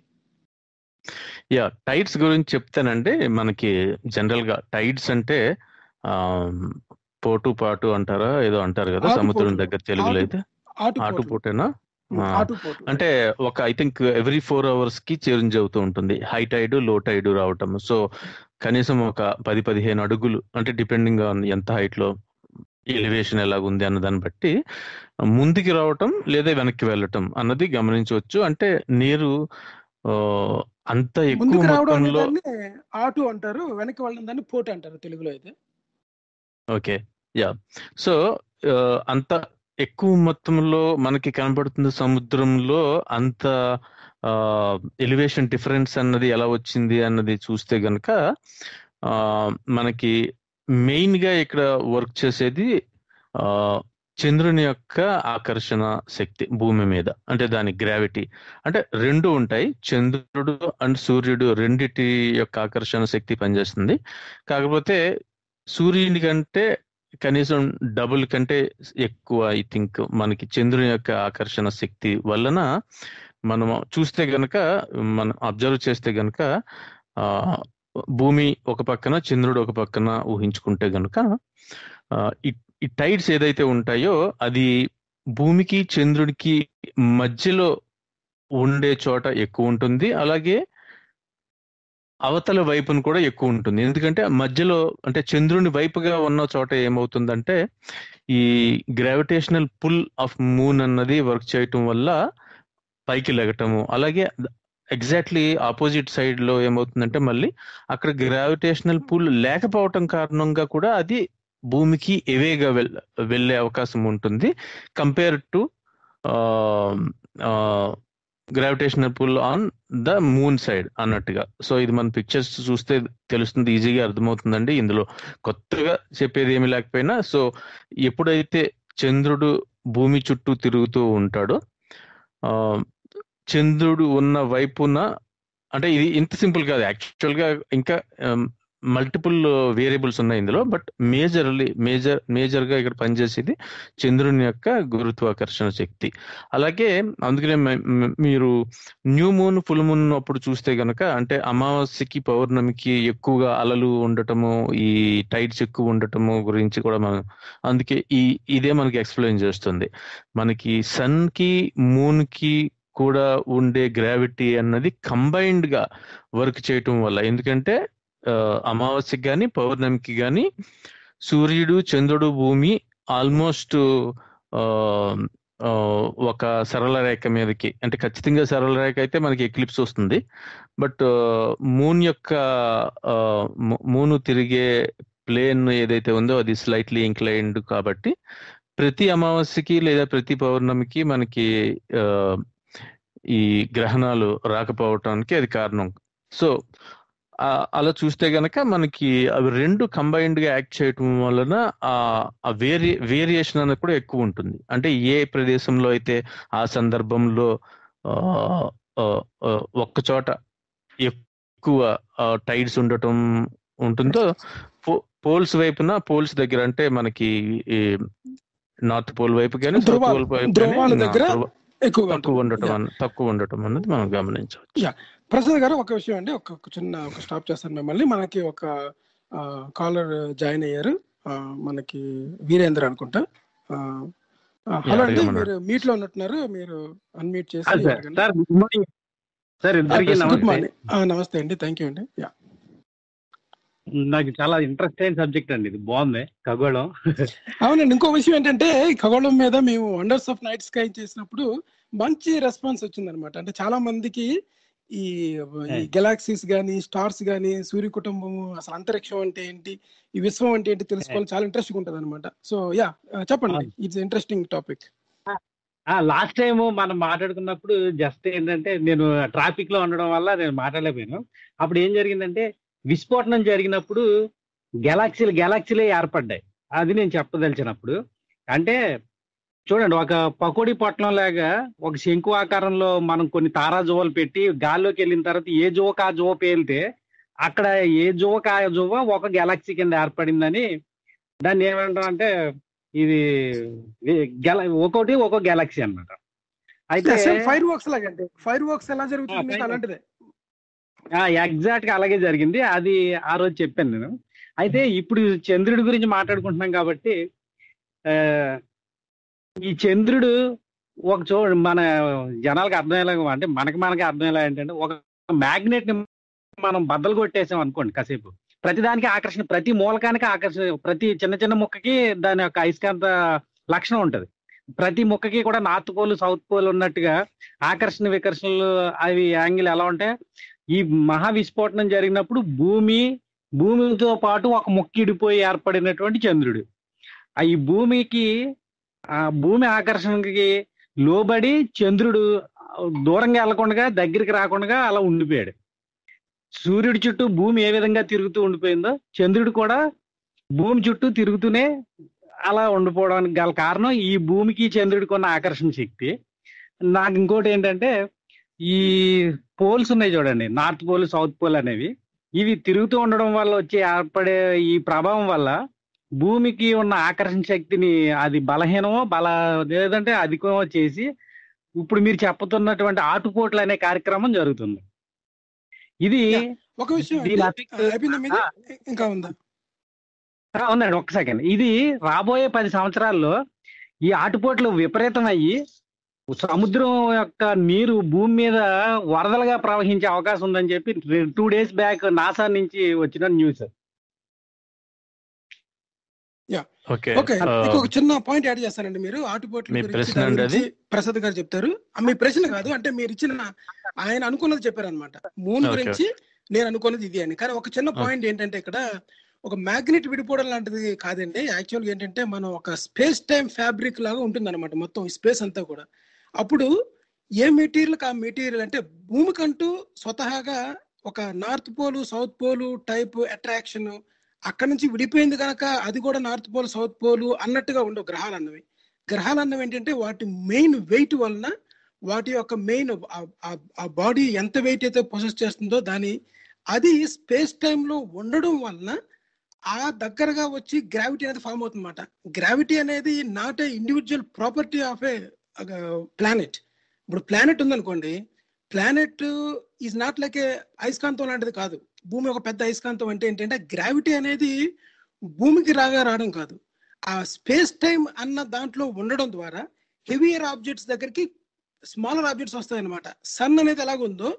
యా, టైడ్స్ గురించి చెప్తానండి. మనకి జనరల్ గా టైడ్స్ అంటే పోటు పాటు అంటారా ఏదో అంటారు కదా సముద్రం దగ్గర, తెలుగులో అయితే ఆటుపోటేనా? అంటే ఐ థింక్ ఎవ్రీ 4 hours కి చేంజ్ అవుతూ ఉంటుంది హై టైడ్, లో టైడ్ రావటం. సో కనీసం ఒక 10-15 అడుగులు, అంటే డిపెండింగ్ ఆన్ ఎంత హైట్ లో ఎలివేషన్ ఎలాగుంది అన్న దాన్ని బట్టి ముందుకి రావటం లేదా వెనక్కి వెళ్ళటం అన్నది గమనించవచ్చు. అంటే నీరు అంత ఎక్కువ మొత్తంలో ఆటు అంటారు, వెనక్కి వెళ్ళడం దాన్ని పోటు అంటారు తెలుగులో అయితే. Okay, yeah. సో అంత ఎక్కువ మొత్తంలో మనకి కనబడుతుంది సముద్రంలో. అంత ఎలివేషన్ డిఫరెన్స్ అన్నది ఎలా వచ్చింది అన్నది చూస్తే గనక మనకి మెయిన్ గా ఇక్కడ వర్క్ చేసేది చంద్రుని యొక్క ఆకర్షణ శక్తి భూమి మీద, అంటే దాని గ్రావిటీ. అంటే రెండు ఉంటాయి, చంద్రుడు అండ్ సూర్యుడు రెండిటి యొక్క ఆకర్షణ శక్తి పనిచేస్తుంది. కాకపోతే సూర్యుని కంటే కనీసం డబుల్ కంటే ఎక్కువ ఐ థింక్ మనకి చంద్రుని యొక్క ఆకర్షణ శక్తి వలన మనం చూస్తే గనక, మనం అబ్జర్వ్ చేస్తే గనక భూమి ఒక పక్కన, చంద్రుడు ఒక పక్కన ఊహించుకుంటే గనక ఈ టైడ్స్ ఏదైతే ఉంటాయో అది భూమికి చంద్రుడికి మధ్యలో ఉండే చోట ఎక్కువ ఉంటుంది. అలాగే అవతల వైపును కూడా ఎక్కువ ఉంటుంది. ఎందుకంటే మధ్యలో, అంటే చంద్రుని వైపుగా ఉన్న చోట ఏమవుతుందంటే ఈ గ్రావిటేషనల్ పుల్ ఆఫ్ మూన్ అన్నది వర్క్ చేయటం వల్ల పైకి లెగటము. అలాగే ఎగ్జాక్ట్లీ ఆపోజిట్ సైడ్ లో ఏమవుతుందంటే మళ్ళీ అక్కడ గ్రావిటేషనల్ పుల్ లేకపోవటం కారణంగా కూడా అది భూమికి ఎవేగా వెళ్ళే అవకాశం ఉంటుంది compare to gravitational pull on the moon side అన్నట్టుగా. సో ఇది మన పిక్చర్స్ చూస్తే తెలుస్తుంది, ఈజీగా అర్థమవుతుందండి. ఇందులో కొత్తగా చెప్పేది ఏమీ లేకపోయినా, సో ఎప్పుడైతే చంద్రుడు భూమి చుట్టూ తిరుగుతూ ఉంటాడో చంద్రుడు ఉన్న వైపున, అంటే ఇది ఇంత సింపుల్ కాదు యాక్చువల్గా, ఇంకా మల్టిపుల్ వేరియబుల్స్ ఉన్నాయి ఇందులో. బట్ మేజర్గా ఇక్కడ పనిచేసేది చంద్రుని యొక్క గురుత్వాకర్షణ శక్తి. అలాగే అందుకనే మీరు న్యూ మూన్, ఫుల్ మూన్ అప్పుడు చూస్తే గనక, అంటే అమావాస్యకి పౌర్ణమికి ఎక్కువగా అలలు ఉండటము, ఈ టైడ్స్ ఎక్కువ ఉండటము గురించి కూడా మనం అందుకే ఇదే మనకి ఎక్స్ప్లెయిన్ చేస్తుంది. మనకి సన్ కి మూన్ కి కూడా ఉండే గ్రావిటీ అన్నది కంబైన్డ్ గా వర్క్ చేయటం వల్ల, ఎందుకంటే అమావాస్యకి కానీ పౌర్ణమికి కానీ సూర్యుడు, చంద్రుడు, భూమి ఆల్మోస్ట్ ఒక సరళ రేఖ మీదకి, అంటే ఖచ్చితంగా సరళ రేఖ అయితే మనకి ఎక్లిప్స్ వస్తుంది. బట్ మూన్ తిరిగే ప్లేన్ ఏదైతే ఉందో అది స్లైట్లీ ఇంక్లైన్డ్ కాబట్టి ప్రతి అమావాస్యకి లేదా ప్రతి పౌర్ణమికి మనకి ఈ గ్రహణాలు రాకపోవటానికి అది కారణం. సో అలా చూస్తే గనక మనకి అవి రెండు కంబైన్డ్ గా యాక్ట్ చేయటం వలన ఆ వేరియేషన్ అనేది కూడా ఎక్కువ ఉంటుంది. అంటే ఏ ప్రదేశంలో అయితే ఆ సందర్భంలో ఒక్క చోట ఎక్కువ టైడ్స్ ఉండటం ఉంటుందో, పోల్స్ వైపున, పోల్స్ దగ్గర అంటే మనకి నార్త్ పోల్ వైపు కానీ సౌత్ పోల్ వైపు ధ్రువాల దగ్గర ఎక్కువగా తక్కువ ఉండటం అన్నది మనం గమనించవచ్చు. ప్రసాద్ గారు, ఒక విషయం అండి, ఒక స్టాప్ చేస్తాను మిమ్మల్ని. మనకి ఒక కాలర్ జాయిన్ అయ్యారు, మనకి వీరేంద్ర అనుకుంటా. హలో అండి, మీరు మీట్ లో ఉన్నట్టున్నారు, మీరు అన్మ్యూట్ చేసి. Good morning. నమస్తే అండి, థ్యాంక్ యూ అండి. నాకు చాలా ఇంట్రెస్ట్ అయిన సబ్జెక్ట్ అండి, ఇది బాగుంది, ఖగోళం. అవునండి. ఇంకో విషయం ఏంటంటే, ఖగోళం మీద మేము వండర్స్ ఆఫ్ నైట్ స్కై చేసినప్పుడు మంచి రెస్పాన్స్ వచ్చింది అనమాట. అంటే చాలా మందికి ఈ గెలాక్సీస్ గానీ, స్టార్స్ గానీ, సూర్య కుటుంబము, అసలు అంతరిక్షం అంటే ఏంటి, ఈ విశ్వం అంటే ఏంటి తెలుసుకోవాలి, చాలా ఇంట్రెస్టింగ్ ఉంటుంది అనమాట. సో చెప్పండి, it's interesting topic. Last time మనం మాట్లాడుకున్నప్పుడు జస్ట్ ఏంటంటే, నేను ట్రాఫిక్ లో ఉండడం వల్ల నేను మాట్లాడలేకపోయాను. అప్పుడు ఏం జరిగిందంటే, విస్ఫోటనం జరిగినప్పుడు గెలాక్సీలే ఏర్పడ్డాయి. అది నేను చెప్పదలిచినప్పుడు, అంటే చూడండి, ఒక పకోడీ పొట్లం లాగా ఒక శంకు ఆకారంలో మనం కొన్ని తారాజువ్వలు పెట్టి గాల్లోకి వెళ్ళిన తర్వాత ఏ జువకు ఆ జువ్వ పేలితే అక్కడ ఏ జువకు ఆ జువ్వ ఒక గెలాక్సీ కింద ఏర్పడిందని దాన్ని ఏమంటాం అంటే, ఇది ఒక్కొక్కటి ఒక్కొక్క గెలాక్సీ అన్నమాట. అయితే ఫైర్ వర్క్స్ లాగండి, ఫైర్ వర్క్స్ ఎలా జరుగుతుంది అలాంటిదే. ఎగ్జాక్ట్ గా అలాగే జరిగింది. అది ఆ రోజు చెప్పాను నేను. అయితే ఇప్పుడు చంద్రుడి గురించి మాట్లాడుకుంటున్నాం కాబట్టి, ఈ చంద్రుడు ఒక మన జనాలకు అర్థమయ్యేలాగా, అంటే మనకి అర్థమయ్యేలా ఏంటంటే, ఒక మ్యాగ్నెట్ ని మనం బద్దలు కొట్టేసాం అనుకోండి కాసేపు, ప్రతిదానికి ఆకర్షణ, ప్రతి మూలకానికి ఆకర్షణ, ప్రతి చిన్న చిన్న ముక్కకి దాని యొక్క అయస్కాంత లక్షణం ఉంటది. ప్రతి ముక్కకి కూడా నార్త్ పోల్ సౌత్ పోల్ ఉన్నట్టుగా ఆకర్షణ వికర్షణలు అవి యాంగిల్ ఎలా ఉంటాయి. ఈ మహా విస్ఫోటనం జరిగినప్పుడు భూమితో పాటు ఒక ముక్క ఇడిపోయి ఏర్పడినటువంటి చంద్రుడు, ఈ భూమి ఆకర్షణకి లోబడి చంద్రుడు దూరంగా వెళ్లకుండా దగ్గరికి రాకుండా అలా ఉండిపోయాడు. సూర్యుడి చుట్టూ భూమి ఏ విధంగా తిరుగుతూ ఉండిపోయిందో, చంద్రుడు కూడా భూమి చుట్టూ తిరుగుతూనే అలా ఉండిపోవడానికి గల కారణం ఈ భూమికి చంద్రుడికి ఉన్న ఆకర్షణ శక్తి. నాకు ఇంకోటి ఏంటంటే, ఈ పోల్స్ ఉన్నాయి చూడండి, నార్త్ పోల్ సౌత్ పోల్ అనేవి, ఇవి తిరుగుతూ ఉండడం వల్ల వచ్చే ఏర్పడే ఈ ప్రభావం వల్ల భూమికి ఉన్న ఆకర్షణ శక్తిని అది బలహీనమో లేదంటే అధికమో చేసి ఇప్పుడు మీరు చెప్పుతున్నటువంటి ఆటుపోట్లు అనే కార్యక్రమం జరుగుతుంది. ఇది ఒక విషయం ఇంకా ఉందా? ఉందండి, ఒక్క సెకండ్. ఇది రాబోయే 10 సంవత్సరాల్లో ఈ ఆటుపోట్లు విపరీతం అయ్యి సముద్రం యొక్క నీరు భూమి మీద వరదలుగా ప్రవహించే అవకాశం ఉందని చెప్పి 2 days బ్యాక్ నాసా నుంచి వచ్చిన న్యూస్. ఒక చిన్న పాయింట్ యాడ్ చేస్తానండి. మీరు ఆటుపోట్ల గురించి ప్రసాద్ గారు చెప్తారు. మీ ప్రశ్న కాదు, అంటే మీరు ఇచ్చిన ఆయన అనుకున్నది చెప్పారు అనమాట. మూన్ గురించి నేను అనుకున్నది ఇది అని. కానీ ఒక చిన్న పాయింట్ ఏంటంటే, ఇక్కడ ఒక మ్యాగ్నెట్ విడిపోవడం లాంటిది కాదండి. యాక్చువల్గా ఏంటంటే, మనం ఒక స్పేస్ టైం ఫ్యాబ్రిక్ లాగా ఉంటుంది అనమాట మొత్తం స్పేస్ అంతా కూడా. అప్పుడు ఏ మెటీరియల్ ఆ మెటీరియల్, అంటే భూమికంటూ స్వతహాగా ఒక north pole south pole type attraction అక్కడి నుంచి విడిపోయింది కనుక అది కూడా నార్త్ పోల్ సౌత్ పోలు అన్నట్టుగా ఉండవు గ్రహాలు అన్నవి. గ్రహాలు అన్నవి ఏంటంటే, వాటి మెయిన్ వెయిట్ వలన, వాటి యొక్క మెయిన్ ఆ బాడీ ఎంత వెయిట్ అయితే పొసెస్ చేస్తుందో అది స్పేస్ టైంలో ఉండడం వలన ఆ దగ్గరగా వచ్చి గ్రావిటీ అనేది ఫామ్ అవుతుంది అన్నమాట. గ్రావిటీ అనేది not a individual property of A planet. ఇప్పుడు ప్లానెట్ ఉందనుకోండి, ప్లానెట్ ఈజ్ నాట్ లైక్ ఏ అయస్కాంతం లాంటిది కాదు. భూమి ఒక పెద్ద అయస్కాంతం అంటే ఏంటంటే, గ్రావిటీ అనేది భూమికి రావడం కాదు, ఆ స్పేస్ టైం అన్న దాంట్లో ఉండడం ద్వారా హెవియర్ ఆబ్జెక్ట్స్ దగ్గరికి స్మాలర్ ఆబ్జెక్ట్స్ వస్తాయి అనమాట. సన్ అనేది ఎలాగుందో,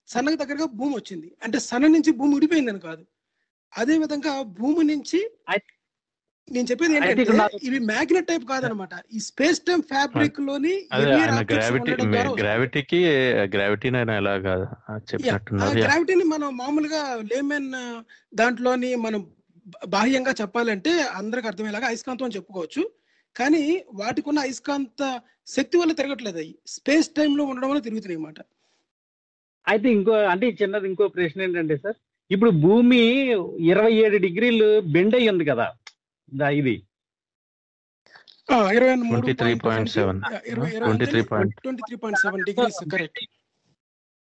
సన్కి దగ్గరగా భూమి వచ్చింది అంటే సన్ నుంచి భూమి విడిపోయిందని కాదు. అదే విధంగా భూమి నుంచి నేను చెప్పేది ఏంటంటే, ఇవి మ్యాగ్నెట్ టైప్ కాదనమాట. ఈ స్పేస్ టైం ఫ్యాబ్రిక్ లోని గ్రావిటీని మనం మామూలుగా లేమెన్ దాంట్లోని మనం బాహ్యంగా చెప్పాలంటే అందరికి అర్థమయ్యేలాగా అయస్కాంతం అని చెప్పుకోవచ్చు. కానీ వాటికి ఉన్న అయస్కాంత శక్తి వల్ల తిరగట్లేదు, అవి స్పేస్ టైమ్ లో ఉండడం వల్ల తిరుగుతున్నాయి అన్నమాట. అయితే ఇంకో ప్రశ్న ఏంటంటే సార్, ఇప్పుడు భూమి 27 degrees బెండ్ అయ్యి ఉంది కదా, ఇది 23.7 degrees కరెక్ట్.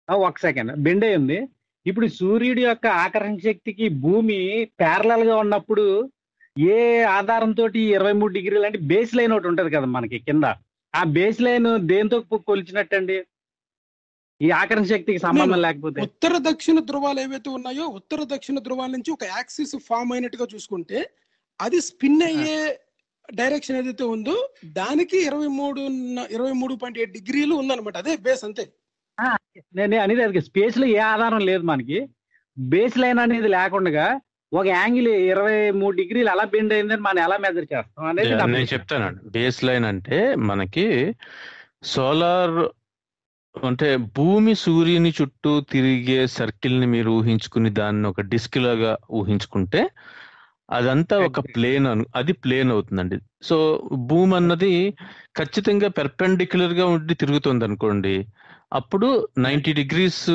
ఒక సెకండ్ బెండ్ అయి ఉంది. ఇప్పుడు సూర్యుడి యొక్క ఆకర్షణ శక్తికి భూమి ప్యారలల్ గా ఉన్నప్పుడు ఏ ఆధారంతో 23 డిగ్రీలు అంటే బేస్ లైన్ ఒకటి ఉంటది కదా మనకి కింద, ఆ బేస్ లైన్ దేంతో కొలిచినట్టండి ఈ ఆకర్షణ శక్తికి సంబంధం లేకపోతే? ఉత్తర దక్షిణ ధృవాలు ఏవైతే ఉన్నాయో ఉత్తర దక్షిణ ధృవాల నుంచి ఒక యాక్సిస్ ఫామ్ అయినట్టుగా చూసుకుంటే అది స్పిన్ అయ్యే డైరెక్షన్ ఏదైతే ఉందో దానికి 23.8 డిగ్రీలు ఉందన్నమాట. అదే బేస్, అంతే. నేను అనేది అది స్పేస్ లో ఏ ఆధారం లేదు మనకి, బేస్ లైన్ అనేది లేకుండా ఒక యాంగిల్ 23 డిగ్రీలు అలా బెండ్ అయిందని మనం ఎలా మెజర్ చేస్తాం అనేది నేను చెప్తానండి. బేస్ లైన్ అంటే మనకి సోలార్ అంటే భూమి సూర్యుని చుట్టూ తిరిగే సర్కిల్ ని మీరు ఊహించుకుని దాన్ని ఒక డిస్క్ లాగా ఊహించుకుంటే అదంతా ఒక ప్లేన్ అది ప్లేన్ అవుతుందండి. సో భూమి అన్నది ఖచ్చితంగా పెర్పెండిక్యులర్ గా ఉండి తిరుగుతుంది అనుకోండి, అప్పుడు 90 డిగ్రీస్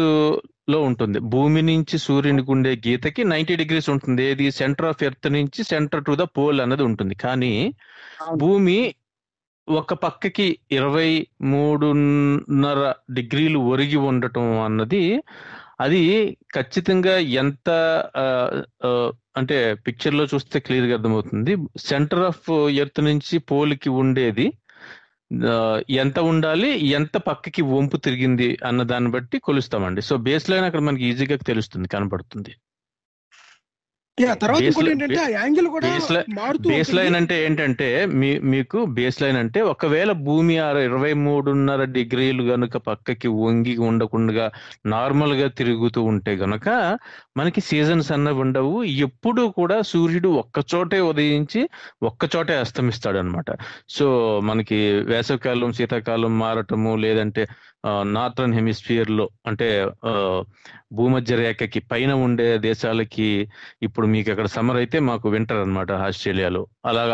లో ఉంటుంది. భూమి నుంచి సూర్యునికి ఉండే గీతకి 90 డిగ్రీస్ ఉంటుంది. ఏది సెంటర్ ఆఫ్ ఎర్త్ నుంచి సెంటర్ టు ద పోల్ అన్నది ఉంటుంది. కానీ భూమి ఒక పక్కకి 23.5 డిగ్రీలు ఒరిగి ఉండటం అన్నది అది ఖచ్చితంగా ఎంత అంటే పిక్చర్ లో చూస్తే క్లియర్ గా అర్థమవుతుంది. సెంటర్ ఆఫ్ ఎర్త్ నుంచి పోల్కి ఉండేది ఎంత ఉండాలి, ఎంత పక్కకి వంపు తిరిగింది అన్న దాన్ని బట్టి కొలుస్తామండి. సో బేస్ లైన్ అక్కడ మనకి ఈజీగా తెలుస్తుంది, కనపడుతుంది. బేస్ లైన్ అంటే ఏంటంటే మీకు బేస్ లైన్ అంటే ఒకవేళ భూమి 23.5 డిగ్రీలు గనుక పక్కకి వంగి ఉండకుండా నార్మల్ గా తిరుగుతూ ఉంటే గనుక మనకి సీజన్స్ అన్నవి ఉండవు. ఎప్పుడు కూడా సూర్యుడు ఒక్కచోటే ఉదయించి ఒక్కచోటే అస్తమిస్తాడు అనమాట. సో మనకి వేసవికాలం శీతాకాలం మారటము, లేదంటే నార్థన్ హెమిస్ఫియర్ లో అంటే భూమధ్య రేఖకి పైన ఉండే దేశాలకి ఇప్పుడు మీకు అక్కడ సమ్మర్ అయితే మాకు వింటర్ అనమాట ఆస్ట్రేలియాలో.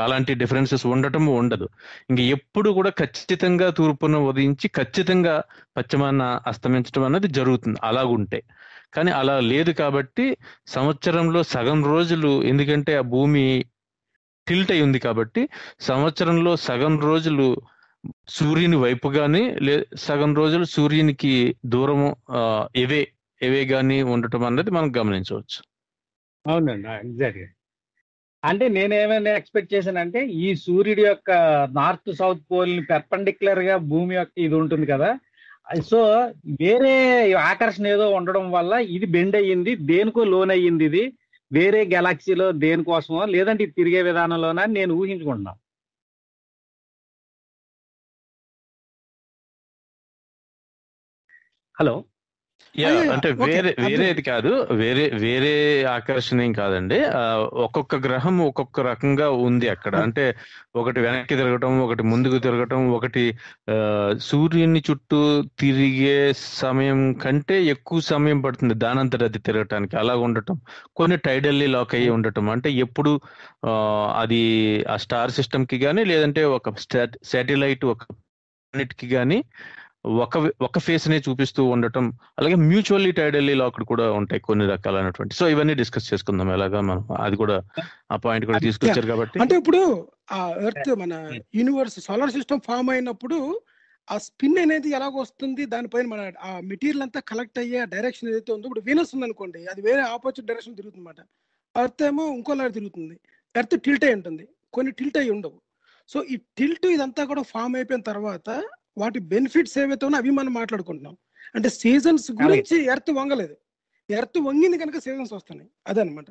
అలాంటి డిఫరెన్సెస్ ఉండదు. ఇంక ఎప్పుడు కూడా ఖచ్చితంగా తూర్పున ఉదయించి ఖచ్చితంగా పశ్చిమాన అస్తమించడం అనేది జరుగుతుంది అలాగుంటే. కానీ అలా లేదు కాబట్టి సంవత్సరంలో సగం రోజులు, ఎందుకంటే ఆ భూమి టిల్ట్ అయి ఉంది కాబట్టి సంవత్సరంలో సగం రోజులు సూర్యుని వైపుగాని సగం రోజులు సూర్యునికి దూరము ఎవే గాని ఉండటం అన్నది మనం గమనించవచ్చు. అవునండి, ఎగ్జాక్ట్గా. అంటే నేనేమైనా ఎక్స్పెక్ట్ చేశానంటే ఈ సూర్యుడి యొక్క నార్త్ సౌత్ పోల్ ని పెర్పెండిక్యులర్ గా భూమి యొక్క ఇది ఉంటుంది కదా, సో వేరే ఆకర్షణ ఏదో ఉండడం వల్ల ఇది బెండ్ అయ్యింది, దేనికో లోన్ అయ్యింది, ఇది వేరే గెలాక్సీలో దేనికోసమో లేదంటే ఇది తిరిగే విధానంలోనా నేను ఊహించుకుంటున్నాను. హలో, అంటే వేరేది కాదు, వేరే ఆకర్షణ ఏం కాదండి. ఒక్కొక్క గ్రహం ఒక్కొక్క రకంగా ఉంది అక్కడ. అంటే ఒకటి వెనక్కి తిరగటం, ఒకటి ముందుకు తిరగటం, ఒకటి సూర్యుని చుట్టూ తిరిగే సమయం కంటే ఎక్కువ సమయం పడుతుంది దానంతట అది తిరగటానికి. అలా ఉండటం, కొన్ని టైడల్లీ లాక్ అయ్యి ఉండటం, అంటే ఎప్పుడు అది ఆ స్టార్ సిస్టమ్ కి కానీ లేదంటే ఒక శాటిలైట్ ఒక ప్లానెట్ కి కానీ ఒక ఫేస్ నే చూపిస్తూ ఉండటం. అలాగే మ్యూచువల్లీ టైడల్లీ లాక్డ్ కూడా ఉంటాయి కొన్ని రకాలైనటువంటి. సో ఇవన్నీ డిస్కస్ చేసుకుందాం ఎలాగా మనం, అది కూడా ఆ పాయింట్ కూడా తీసుకొచ్చారు కాబట్టి. అంటే ఇప్పుడు ఆ ఎర్త్ మన యూనివర్స్ సోలార్ సిస్టమ్ ఫామ్ అయినప్పుడు ఆ స్పిన్ అనేది ఎలాగ వస్తుంది, దానిపైన మన ఆ మెటీరియల్ అంతా కలెక్ట్ అయ్యే డైరెక్షన్ ఏదైతే ఉందో, ఇప్పుడు వీనస్ ఉంది అనుకోండి, అది వేరే ఆపోజిట్ డైరెక్షన్ తిరుగుతుంది అనమాట. ఎర్త్ ఏమో ఇంకోలా తిరుగుతుంది. ఎర్త్ టిల్ట్ అయి ఉంటుంది, కొన్ని టిల్ట్ అయి ఉండవు. సో ఈ టిల్ట్ ఇదంతా కూడా ఫామ్ అయిపోయిన తర్వాత వాటి బెనిఫిట్స్ ఏవైతే ఉన్నా అవి మనం మాట్లాడుకుంటున్నాం. అంటే సీజన్స్ గురించి ఎర్త్ వంగలేదు, ఎర్త్ వంగింది కనుక సీజన్స్ వస్తున్నాయి, అదనమాట.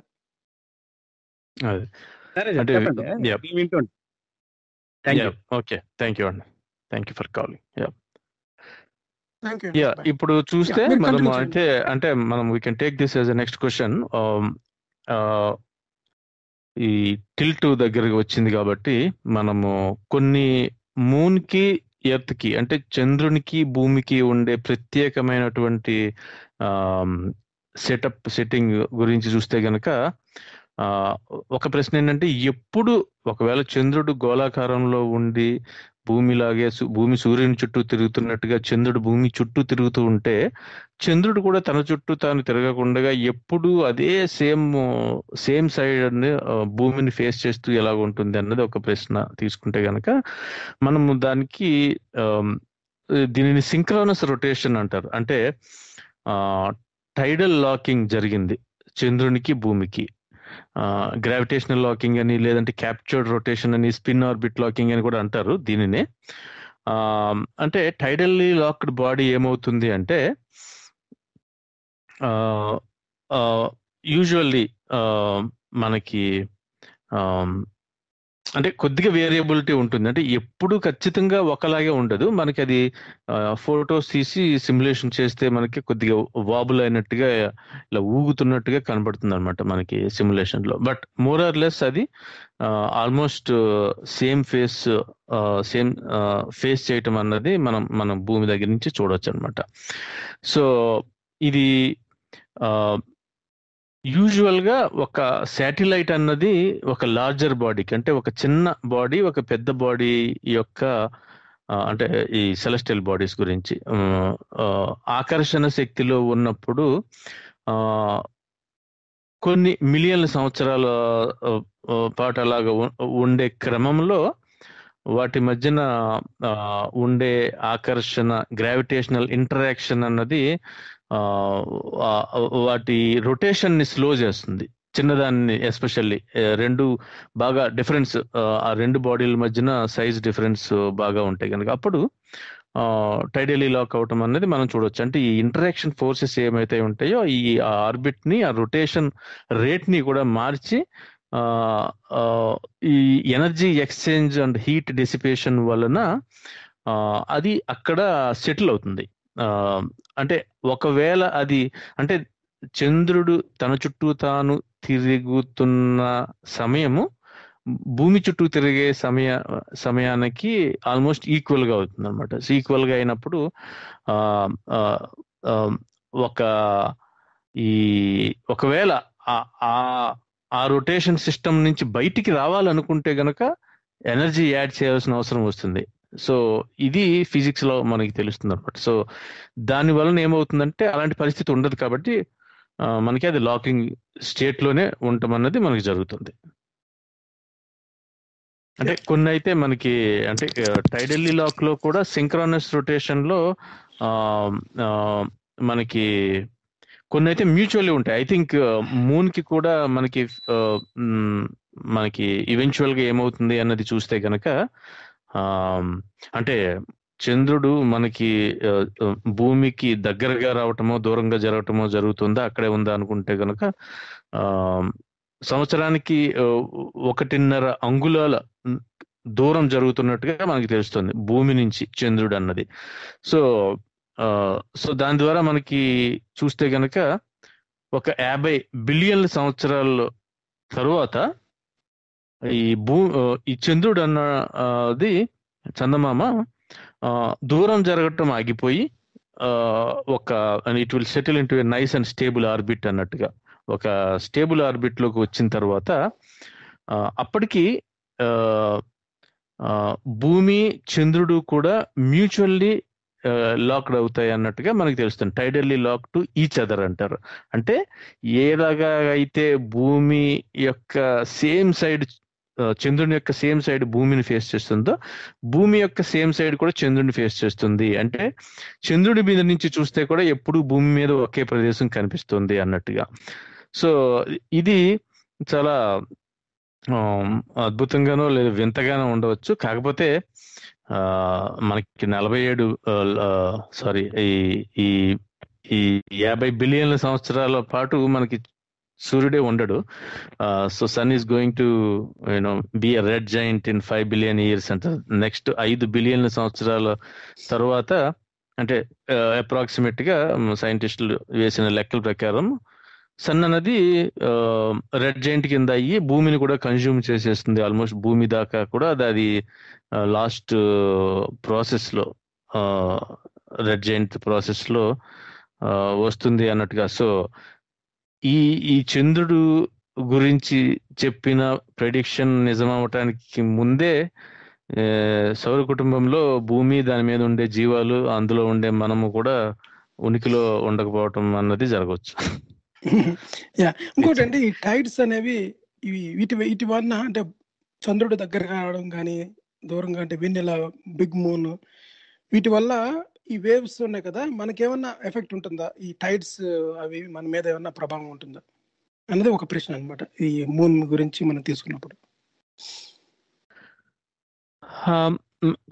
ఓకే, థ్యాంక్ యూ అండి, థ్యాంక్ యూ ఫర్ కాలింగ్. ఇప్పుడు చూస్తే మనం అంటే మనం we can take this as a next question. ఈ టిల్ట్ దగ్గరకు వచ్చింది కాబట్టి మనము కొన్ని మూన్ కి ఎర్త్ కి అంటే చంద్రునికి భూమికి ఉండే ప్రత్యేకమైనటువంటి సెట్టింగ్ గురించి చూస్తే గనక ఒక ప్రశ్న ఏంటంటే, ఎప్పుడు ఒకవేళ చంద్రుడు గోళాకారంలో ఉండి భూమి సూర్యుని చుట్టూ తిరుగుతున్నట్టుగా చంద్రుడు భూమి చుట్టూ తిరుగుతూ ఉంటే చంద్రుడు కూడా తన చుట్టూ తాను తిరగకుండా ఎప్పుడు అదే సేమ్ సైడ్ భూమిని ఫేస్ చేస్తూ ఎలాగ ఉంటుంది అన్నది ఒక ప్రశ్న తీసుకుంటే గనక మనము దానికి దీనిని సింక్రోనస్ రొటేషన్ అంటారు. అంటే టైడల్ లాకింగ్ జరిగింది చంద్రునికి భూమికి. గ్రావిటేషనల్ లాకింగ్ అని, లేదంటే క్యాప్చర్డ్ రొటేషన్ అని, స్పిన్ ఆర్బిట్ లాకింగ్ అని కూడా అంటారు దీనినే. అంటే టైడల్లీ లాక్డ్ బాడీ ఏమవుతుంది అంటే యూజువల్లీ మనకి అంటే కొద్దిగా వేరియబిలిటీ ఉంటుంది. అంటే ఎప్పుడు ఖచ్చితంగా ఒకలాగే ఉండదు. మనకి అది ఫొటోస్ తీసి సిమ్యులేషన్ చేస్తే మనకి కొద్దిగా వాబుల్ అయినట్టుగా, ఇలా ఊగుతున్నట్టుగా కనబడుతుంది అనమాట మనకి సిమ్యులేషన్ లో. బట్ మోర్ ఆర్ లెస్ అది ఆల్మోస్ట్ సేమ్ ఫేస్ చేయటం అన్నది మనం భూమి దగ్గర నుంచి చూడొచ్చు అనమాట. సో ఇది యూజువల్ గా ఒక శాటిలైట్ అన్నది ఒక లార్జర్ బాడీకి, అంటే ఒక చిన్న బాడీ ఒక పెద్ద బాడీ యొక్క అంటే ఈ సెలెస్టియల్ బాడీస్ గురించి ఆకర్షణ శక్తిలో ఉన్నప్పుడు కొన్ని మిలియన్ల సంవత్సరాల పాటు అలాగా ఉండే క్రమంలో వాటి మధ్యన ఉండే ఆకర్షణ, గ్రావిటేషనల్ ఇంటరాక్షన్ అన్నది వాటి రొటేషన్ ని స్లో చేస్తుంది. చిన్నదాన్ని ఎస్పెషల్లీ రెండు బాగా డిఫరెన్స్, ఆ రెండు బాడీల మధ్యన సైజ్ డిఫరెన్స్ బాగా ఉంటాయి కనుక అప్పుడు టైడల్లీ లాక్ అవటం అనేది మనం చూడొచ్చు. అంటే ఈ ఇంటరాక్షన్ ఫోర్సెస్ ఏమైతే ఉంటాయో ఈ ఆర్బిట్ ని, ఆ రొటేషన్ రేట్ ని కూడా మార్చి ఈ energy exchange and heat dissipation వలన అది అక్కడ సెటిల్ అవుతుంది. అంటే ఒకవేళ అది, అంటే చంద్రుడు తన చుట్టూ తాను తిరుగుతున్న సమయము భూమి చుట్టూ తిరిగే సమయానికి ఆల్మోస్ట్ ఈక్వల్ గా అవుతుంది అనమాట. ఈక్వల్ గా అయినప్పుడు ఒకవేళ ఆ రొటేషన్ సిస్టమ్ నుంచి బయటికి రావాలనుకుంటే గనక ఎనర్జీ యాడ్ చేయాల్సిన అవసరం వస్తుంది. సో ఇది ఫిజిక్స్ లో మనకి తెలుస్తుంది అనమాట. సో దాని వలన ఏమవుతుందంటే అలాంటి పరిస్థితి ఉండదు కాబట్టి మనకి అది లాకింగ్ స్టేట్ లోనే ఉండటం అన్నది మనకి జరుగుతుంది. అంటే కొన్ని అయితే మనకి, అంటే టైడల్లీ లాక్ లో కూడా సింక్రోనస్ రొటేషన్ లో మనకి కొన్ని అయితే మ్యూచువల్లీ ఉంటాయి. ఐ థింక్ మూన్ కి కూడా మనకి ఈవెన్చువల్ గా ఏమవుతుంది అన్నది చూస్తే గనక అంటే చంద్రుడు మనకి భూమికి దగ్గరగా రావటమో దూరంగా జరగటమో జరుగుతుందా, అక్కడే ఉందా అనుకుంటే గనక సంవత్సరానికి 1.5 అంగుళాల దూరం జరుగుతున్నట్టుగా మనకి తెలుస్తుంది భూమి నుంచి చంద్రుడు అన్నది. సో దాని ద్వారా మనకి చూస్తే గనక ఒక 50 బిలియన్ల సంవత్సరాల తరువాత ఈ చంద్రుడు అన్నది చందమామ దూరం జరగటం ఆగిపోయి it will settle into a nice and stable orbit అన్నట్టుగా ఒక స్టేబుల్ ఆర్బిట్ లోకి వచ్చిన తర్వాత అప్పటికి భూమి చంద్రుడు కూడా మ్యూచువల్లీ లాక్డ్ అవుతాయి అన్నట్టుగా మనకి తెలుస్తుంది. Tidally lock to each other అంటారు. అంటే ఏలాగా అయితే భూమి యొక్క సేమ్ సైడ్, చంద్రుని యొక్క సేమ్ సైడ్ భూమిని ఫేస్ చేస్తుందో భూమి యొక్క సేమ్ సైడ్ కూడా చంద్రుడిని ఫేస్ చేస్తుంది. అంటే చంద్రుడి మీద నుంచి చూస్తే కూడా ఎప్పుడు భూమి మీద ఒకే ప్రదేశం కనిపిస్తుంది అన్నట్టుగా. సో ఇది చాలా అద్భుతంగానో లేదా వింతగానో ఉండవచ్చు. కాకపోతే మనకి 50 బిలియన్ల సంవత్సరాల పాటు మనకి సూర్యుడే ఉండడు. So sun is going to be a red giant in 5 billion years అంటారు. నెక్స్ట్ 5 బిలియన్ల సంవత్సరాల తర్వాత, అంటే అప్రాక్సిమేట్ గా సైంటిస్టులు వేసిన లెక్కల ప్రకారం సన్ అన్నది రెడ్ జైంట్ కింద అయ్యి భూమిని కూడా కన్జ్యూమ్ చేసేస్తుంది. ఆల్మోస్ట్ భూమి దాకా కూడా అది లాస్ట్ ప్రాసెస్ లో, రెడ్ జైంట్ ప్రాసెస్ లో వస్తుంది అన్నట్టుగా. సో ఈ చంద్రుడు గురించి చెప్పిన ప్రెడిక్షన్ నిజమవటానికి ముందే సౌర కుటుంబంలో భూమి, దాని మీద ఉండే జీవాలు, అందులో ఉండే మనము కూడా ఉనికిలో ఉండకపోవటం అన్నది జరగవచ్చు. ఇంకోటి అంటే ఈ టైడ్స్ అనేవి వీటి వలన, అంటే చంద్రుడు దగ్గరగా రావడం కానీ దూరంగా, అంటే వెన్నెల, బిగ్ మూన్, వీటి వల్ల ఈ వేవ్స్ ఉన్నాయి కదా, మనకేమన్నా ఎఫెక్ట్ ఉంటుందా? ఈ టైడ్స్ అవి మన మీద ఏమన్నా ప్రభావం ఉంటుందా అన్నది ఒక ప్రశ్న అన్నమాట, ఈ మూన్ గురించి మనం తీసుకున్నప్పుడు.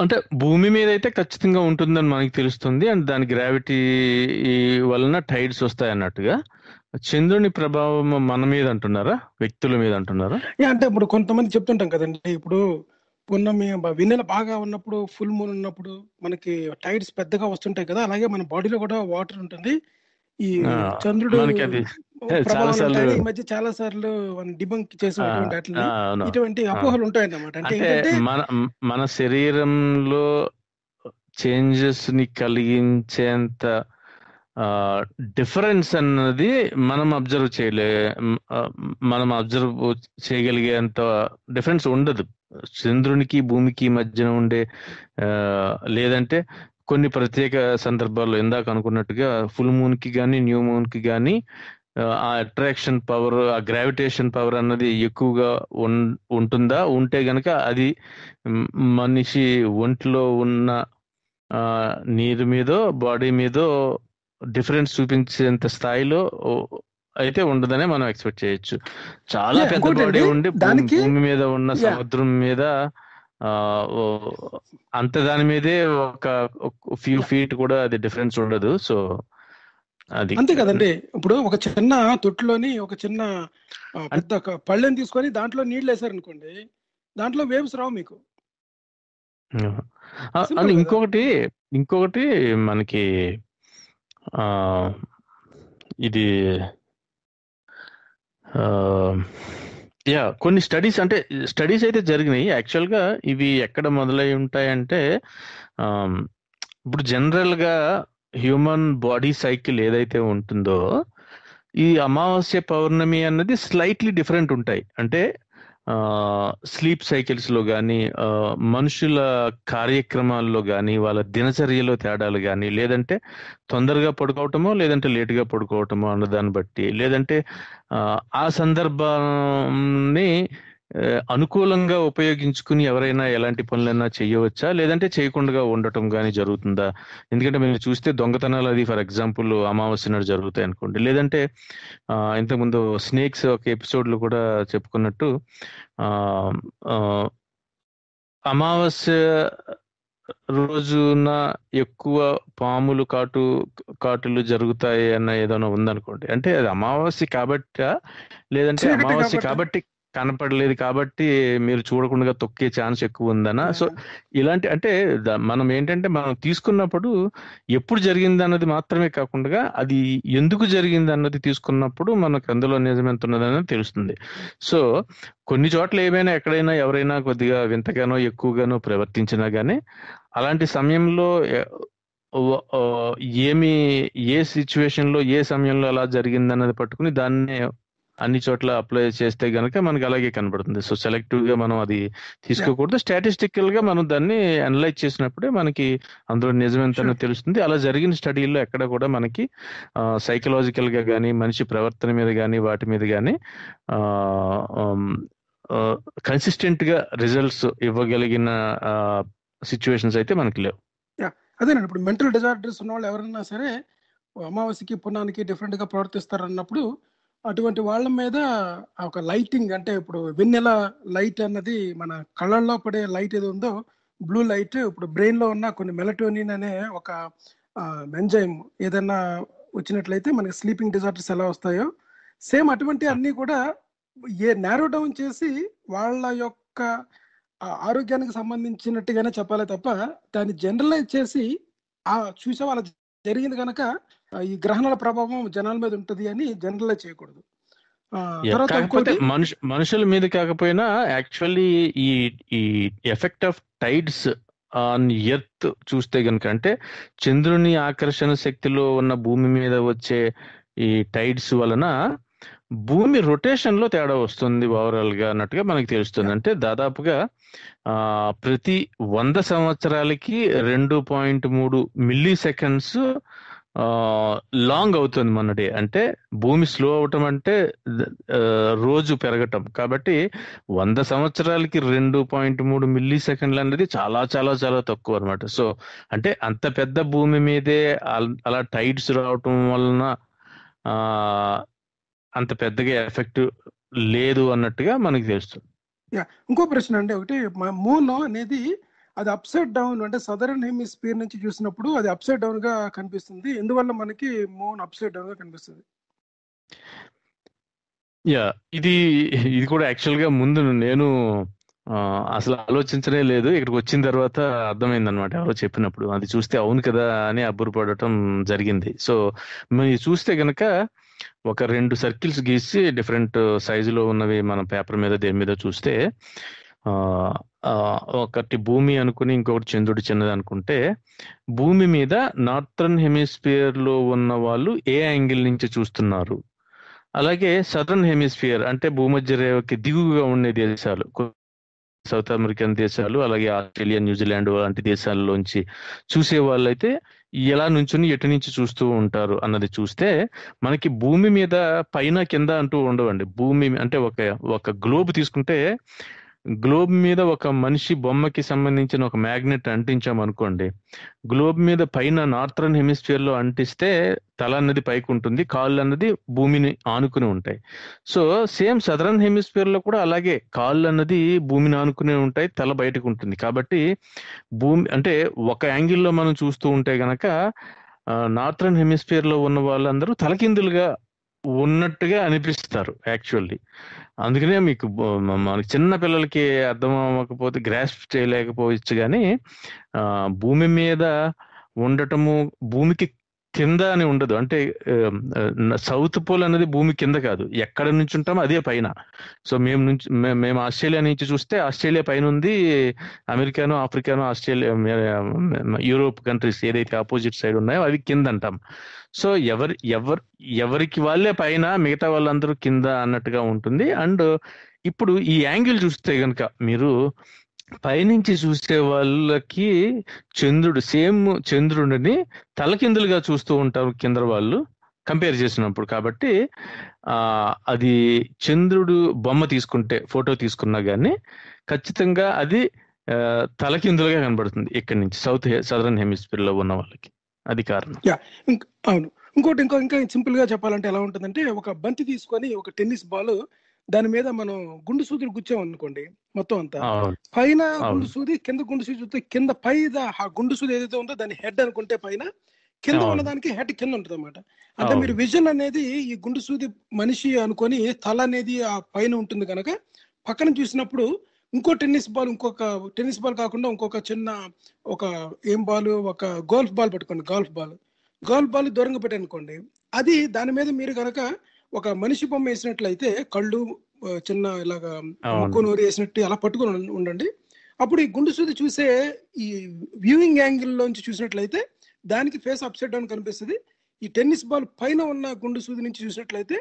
అంటే భూమి మీద అయితే ఖచ్చితంగా ఉంటుందని మనకి తెలుస్తుంది, అండ్ దాని గ్రావిటీ వలన టైడ్స్ వస్తాయి అన్నట్టుగా. చంద్రుని ప్రభావం మన మీద అంటున్నారా, వ్యక్తుల మీద అంటున్నారా? అంటే ఇప్పుడు కొంతమంది చెప్తుంటాం కదండి, ఇప్పుడు పున్నమి వెన్నెల బాగా ఉన్నప్పుడు, ఫుల్ మూన్ ఉన్నప్పుడు మనకి టైడ్స్ పెద్దగా వస్తుంటాయి కదా, అలాగే మన బాడీలో కూడా వాటర్ ఉంటుంది. ఈ చంద్రుడు మనకి అది చాలా ప్రభావాలు సార్లు ఉంటాయి. ఈ మధ్య చాలా సార్లు డిబంక్ చేసిన ఇటువంటి అపోహలు ఉంటాయన్నమాట. అంటే అంటే ఏంటంటే మన శరీరంలో చేంజెస్ ని కలిగించేంత డిఫరెన్స్ అన్నది మనం అబ్జర్వ్ చేయగలిగేంత డిఫరెన్స్ ఉండదు చంద్రునికి భూమికి మధ్యన ఉండే. లేదంటే కొన్ని ప్రత్యేక సందర్భాల్లో ఇందాక అనుకున్నట్టుగా ఫుల్ మూన్ కి కానీ న్యూ మూన్ కి కానీ ఆ అట్రాక్షన్ పవర్, ఆ గ్రావిటేషన్ పవర్ అన్నది ఎక్కువగా ఉంటుందా? ఉంటే గనక అది మనిషి ఒంట్లో ఉన్న నీరు మీదో బాడీ మీదో డిఫరెన్స్ చూపించేంత స్థాయిలో అయితే ఉండదనే మనం ఎక్స్పెక్ట్ చేయొచ్చు. చాలా పెద్ద బాడీ ఉండి భూమి మీద ఉన్న సముద్రం మీద అంత దాని మీదే ఒక ఫ్యూ ఫీట్ కూడా అది డిఫరెన్స్ ఉండదు. సో అది అంతే కదండి. ఇప్పుడు ఒక చిన్న తొట్టులోని ఒక చిన్న పెద్ద పళ్ళెని తీసుకొని దాంట్లో నీళ్లు వేసారనుకోండి, దాంట్లో వేవ్స్ రావు మీకు. ఇంకొకటి మనకి ఇది కొన్ని స్టడీస్ అయితే జరిగినాయి. యాక్చువల్గా ఇవి ఎక్కడ మొదలై ఉంటాయంటే, ఇప్పుడు జనరల్ గా హ్యూమన్ బాడీ సైకిల్ ఏదైతే ఉంటుందో, ఈ అమావాస్య పౌర్ణమి అన్నది స్లైట్లీ డిఫరెంట్ ఉంటాయి. అంటే స్లీప్ సైకిల్స్ లో కానీ, మనుషుల కార్యక్రమాల్లో కానీ, వాళ్ళ దినచర్యలో తేడాలు కానీ, లేదంటే తొందరగా పడుకోవటమో లేదంటే లేటుగా పడుకోవటమో అన్న దాన్ని బట్టి, లేదంటే ఆ సందర్భాన్ని అనుకూలంగా ఉపయోగించుకుని ఎవరైనా ఎలాంటి పనులైనా చేయవచ్చా, లేదంటే చేయకుండా ఉండటం కానీ జరుగుతుందా? ఎందుకంటే మీరు చూస్తే దొంగతనాలు అది ఫర్ ఎగ్జాంపుల్ అమావాస్య నాడు జరుగుతాయి అనుకోండి, లేదంటే ఇంతకుముందు స్నేక్స్ ఒక ఎపిసోడ్ లో కూడా చెప్పుకున్నట్టు అమావాస్య రోజున ఎక్కువ పాములు కాటులు జరుగుతాయి అన్న ఏదైనా ఉందనుకోండి, అంటే అది అమావాస్య కాబట్టా, లేదంటే అమావాస్య కాబట్టి కనపడలేదు కాబట్టి మీరు చూడకుండా తొక్కే ఛాన్స్ ఎక్కువ ఉందనా? సో ఇలాంటి అంటే మనం ఏంటంటే మనం తీసుకున్నప్పుడు ఎప్పుడు జరిగింది అన్నది మాత్రమే కాకుండా అది ఎందుకు జరిగింది అన్నది తీసుకున్నప్పుడు మనకు అందులో నిజం ఎంత ఉన్నదని తెలుస్తుంది. సో కొన్ని చోట్ల ఏమైనా ఎక్కడైనా ఎవరైనా కొద్దిగా వింతగానో ఎక్కువగానో ప్రవర్తించినా గానీ, అలాంటి సమయంలో ఏ సిచ్యువేషన్ లో ఏ సమయంలో అలా జరిగింది అన్నది పట్టుకుని దాన్ని అన్ని చోట్ల అప్లై చేస్తే గనక మనకి అలాగే కనబడుతుంది. సో సెలెక్టివ్ గా మనం అది తీసుకోకూడదు. స్టాటిస్టికల్ గా మనం దాన్ని అనలైజ్ చేసినప్పుడే మనకి అందులో నిజమెంతనో తెలుస్తుంది. అలా జరిగిన స్టడీల్లో ఎక్కడ కూడా మనకి సైకలాజికల్ గా కానీ, మనిషి ప్రవర్తన మీద కానీ, వాటి మీద కానీ కన్సిస్టెంట్ గా రిజల్ట్స్ ఇవ్వగలిగిన సిచ్యువేషన్స్ అయితే మనకి లేవు. అదేనండి, ఇప్పుడు మెంటల్ డిజార్డర్స్ ఉన్న వాళ్ళు ఎవరైనా సరే అమావాస్యకి పున్నానికి డిఫరెంట్ గా ప్రవర్తిస్తారు అన్నప్పుడు, అటువంటి వాళ్ళ మీద ఒక లైటింగ్, అంటే ఇప్పుడు వెన్నెల లైట్ అన్నది మన కళ్ళల్లో పడే లైట్ ఏది ఉందో, బ్లూ లైట్, ఇప్పుడు బ్రెయిన్ లో ఉన్న కొన్ని మెలటోనిన్ అనే ఒక ఎంజైమ్ ఏదైనా వచ్చినట్లయితే మనకి స్లీపింగ్ డిజార్డర్స్ ఎలా వస్తాయో, సేమ్ అటువంటి అన్ని కూడా నారో డౌన్ చేసి వాళ్ళ యొక్క ఆరోగ్యానికి సంబంధించినట్టుగానే చెప్పాలి తప్ప, దాన్ని జనరలైజ్ చేసి చూసే వాళ్ళ జరిగింది కనుక ఈ గ్రహణాల ప్రభావం జనాల మీద ఉంటది అని జనరలైజ్ చేయకూడదు. కాకపోతే మనుషుల మీద కాకపోయినా యాక్చువల్లీ ఈ effect of tides on earth చూస్తే గనుక, అంటే చంద్రుని ఆకర్షణ శక్తిలో ఉన్న భూమి మీద వచ్చే ఈ టైడ్స్ వలన భూమి రొటేషన్ లో తేడా వస్తుంది ఓవరాల్ గా అన్నట్టుగా మనకి తెలుస్తుంది. అంటే దాదాపుగా ప్రతి 100 సంవత్సరాలకి 2.3 మిల్లీ సెకండ్స్ లాంగ్ అవుతుంది మన డే. అంటే భూమి స్లో అవటం అంటే ఆ, రోజు పెరగటం. కాబట్టి 100 సంవత్సరాలకి 2.3 మిల్లీ సెకండ్లు అనేది చాలా చాలా చాలా తక్కువ అనమాట. సో అంటే అంత పెద్ద భూమి మీదే అలా టైడ్స్ రావటం వలన ఆ అంత పెద్దగా ఎఫెక్ట్ లేదు అన్నట్టుగా మనకి తెలుస్తుంది. ఇంకో ప్రశ్న అంటే ఒకటి, మూన్ అనేది అది అప్సైడ్ డౌన్ అంటే సదరన్ హెమిస్ఫియర్ నుంచి చూసినప్పుడు అది అప్సైడ్ డౌన్ గా కనిపిస్తుంది. ఎందువల్ల మనకి మూన్ అప్సైడ్ డౌన్ గా కనిపిస్తుంది? ఇది ఇది కూడా యాక్చువల్ గా ముందు నేను అసలు ఆలోచించనే లేదు. ఇక్కడికి వచ్చిన తర్వాత అర్థమైంది అనమాట ఎవరో చెప్పినప్పుడు. అది చూస్తే అవును కదా అని అబ్బురపడటం జరిగింది. సో మీరు చూస్తే గనక ఒక 2 సర్కిల్స్ గీసి డిఫరెంట్ సైజులో ఉన్నవి మన పేపర్ మీద దేని మీద చూస్తే ఒకటి భూమి అనుకుని ఇంకొకటి చంద్రుడి చిన్నది అనుకుంటే, భూమి మీద నార్థర్న్ హెమిస్ఫియర్ లో ఉన్న వాళ్ళు ఏ యాంగిల్ నుంచి చూస్తున్నారు, అలాగే సదర్న్ హెమిస్ఫియర్ అంటే భూమధ్య రేఖకి దిగువగా ఉండే దేశాలు, సౌత్ అమెరికన్ దేశాలు, అలాగే ఆస్ట్రేలియా, న్యూజిలాండ్ లాంటి దేశాల్లోంచి చూసే వాళ్ళైతే ఎలా నుంచుని ఎటు నుంచి చూస్తూ ఉంటారు అన్నది చూస్తే మనకి భూమి మీద పైన కింద అంటూ ఉండవండి. భూమి అంటే ఒక గ్లోబ్ తీసుకుంటే, గ్లోబ్ మీద ఒక మనిషి బొమ్మకి సంబంధించిన ఒక మ్యాగ్నెట్ అంటించాం అనుకోండి, గ్లోబ్ మీద పైన నార్థర్న్ హెమిస్ఫియర్ లో అంటిస్తే తల అన్నది పైకి ఉంటుంది, కాళ్ళు అన్నది భూమిని ఆనుకుని ఉంటాయి. సో సేమ్ సదరన్ హెమిస్ఫియర్ లో కూడా అలాగే కాళ్ళు అన్నది భూమిని ఆనుకునే ఉంటాయి, తల బయటకు ఉంటుంది. కాబట్టి భూమి అంటే ఒక యాంగిల్లో మనం చూస్తూ ఉంటే గనక నార్థర్న్ హెమిస్ఫియర్ లో ఉన్న వాళ్ళందరూ తలకిందులుగా ఉన్నట్టుగా అనిపిస్తారు యాక్చువల్లీ. అందుకనే మీకు మనకి చిన్న పిల్లలకి అర్థం అవ్వకపోతే, గ్రాస్ప్ చేయలేకపోవచ్చు, కానీ భూమి మీద ఉండటము భూమికి కింద అని ఉండదు. అంటే సౌత్ పోల్ అనేది భూమి కింద కాదు, ఎక్కడ నుంచి ఉంటామో అదే పైన. సో మేము ఆస్ట్రేలియా నుంచి చూస్తే ఆస్ట్రేలియా పైన ఉంది, అమెరికాను, ఆఫ్రికాను, ఆస్ట్రేలియా, యూరోప్ కంట్రీస్ ఏదైతే ఆపోజిట్ సైడ్ ఉన్నాయో అవి కింద అంటాం. సో ఎవరికి వాళ్ళే పైన, మిగతా వాళ్ళందరూ కింద అన్నట్టుగా ఉంటుంది. అండ్ ఇప్పుడు ఈ యాంగిల్ చూస్తే కనుక మీరు పైనుంచి చూసే వాళ్ళకి సేమ్ చంద్రుడిని తలకిందులుగా చూస్తూ ఉంటారు కింద వాళ్ళు కంపేర్ చేసినప్పుడు. కాబట్టి అది చంద్రుడు బొమ్మ తీసుకుంటే, ఫోటో తీసుకున్నా కానీ ఖచ్చితంగా అది తలకిందులుగా కనబడుతుంది ఇక్కడి నుంచి సదరన్ హెమిస్ఫియర్ లో ఉన్న వాళ్ళకి. అది కారణం. అవును. ఇంకా సింపుల్ గా చెప్పాలంటే ఎలా ఉంటుందంటే, ఒక బంతి తీసుకొని ఒక టెన్నిస్ బాల్ దాని మీద మనం గుండు సూదులు గుచ్చాం అనుకోండి, మొత్తం అంతా పైన గుండు సూది, కింద గుండు సూది చూస్తే కింద ఆ గుండు సూది ఏదైతే ఉందో దాన్ని హెడ్ అనుకుంటే పైన, కింద ఉన్నదానికి హెడ్ కింద ఉంటుంది అనమాట. అంటే మీరు విజన్ అనేది ఈ గుండు సూది మనిషి అనుకొని తల అనేది ఆ పైన ఉంటుంది కనుక పక్కన చూసినప్పుడు ఇంకొక టెన్నిస్ బాల్ కాకుండా ఇంకొక చిన్న ఒక గోల్ఫ్ బాల్ పట్టుకోండి, గోల్ఫ్ బాల్ దూరంగా పెట్టనుకోండి, అది దాని మీద మీరు కనుక ఒక మనిషి బొమ్మ వేసినట్లయితే, కళ్ళు చిన్న ఇలాగా ముక్కు నోరు వేసినట్టు అలా పట్టుకొని ఉండండి. అప్పుడు ఈ గుండు సూది చూసే ఈ వ్యూయింగ్ యాంగిల్ లోంచి చూసినట్లయితే దానికి ఫేస్ అప్సైడ్ డౌన్ కనిపిస్తుంది. ఈ టెన్నిస్ బాల్ పైన ఉన్న గుండు సూది నుంచి చూసినట్లయితే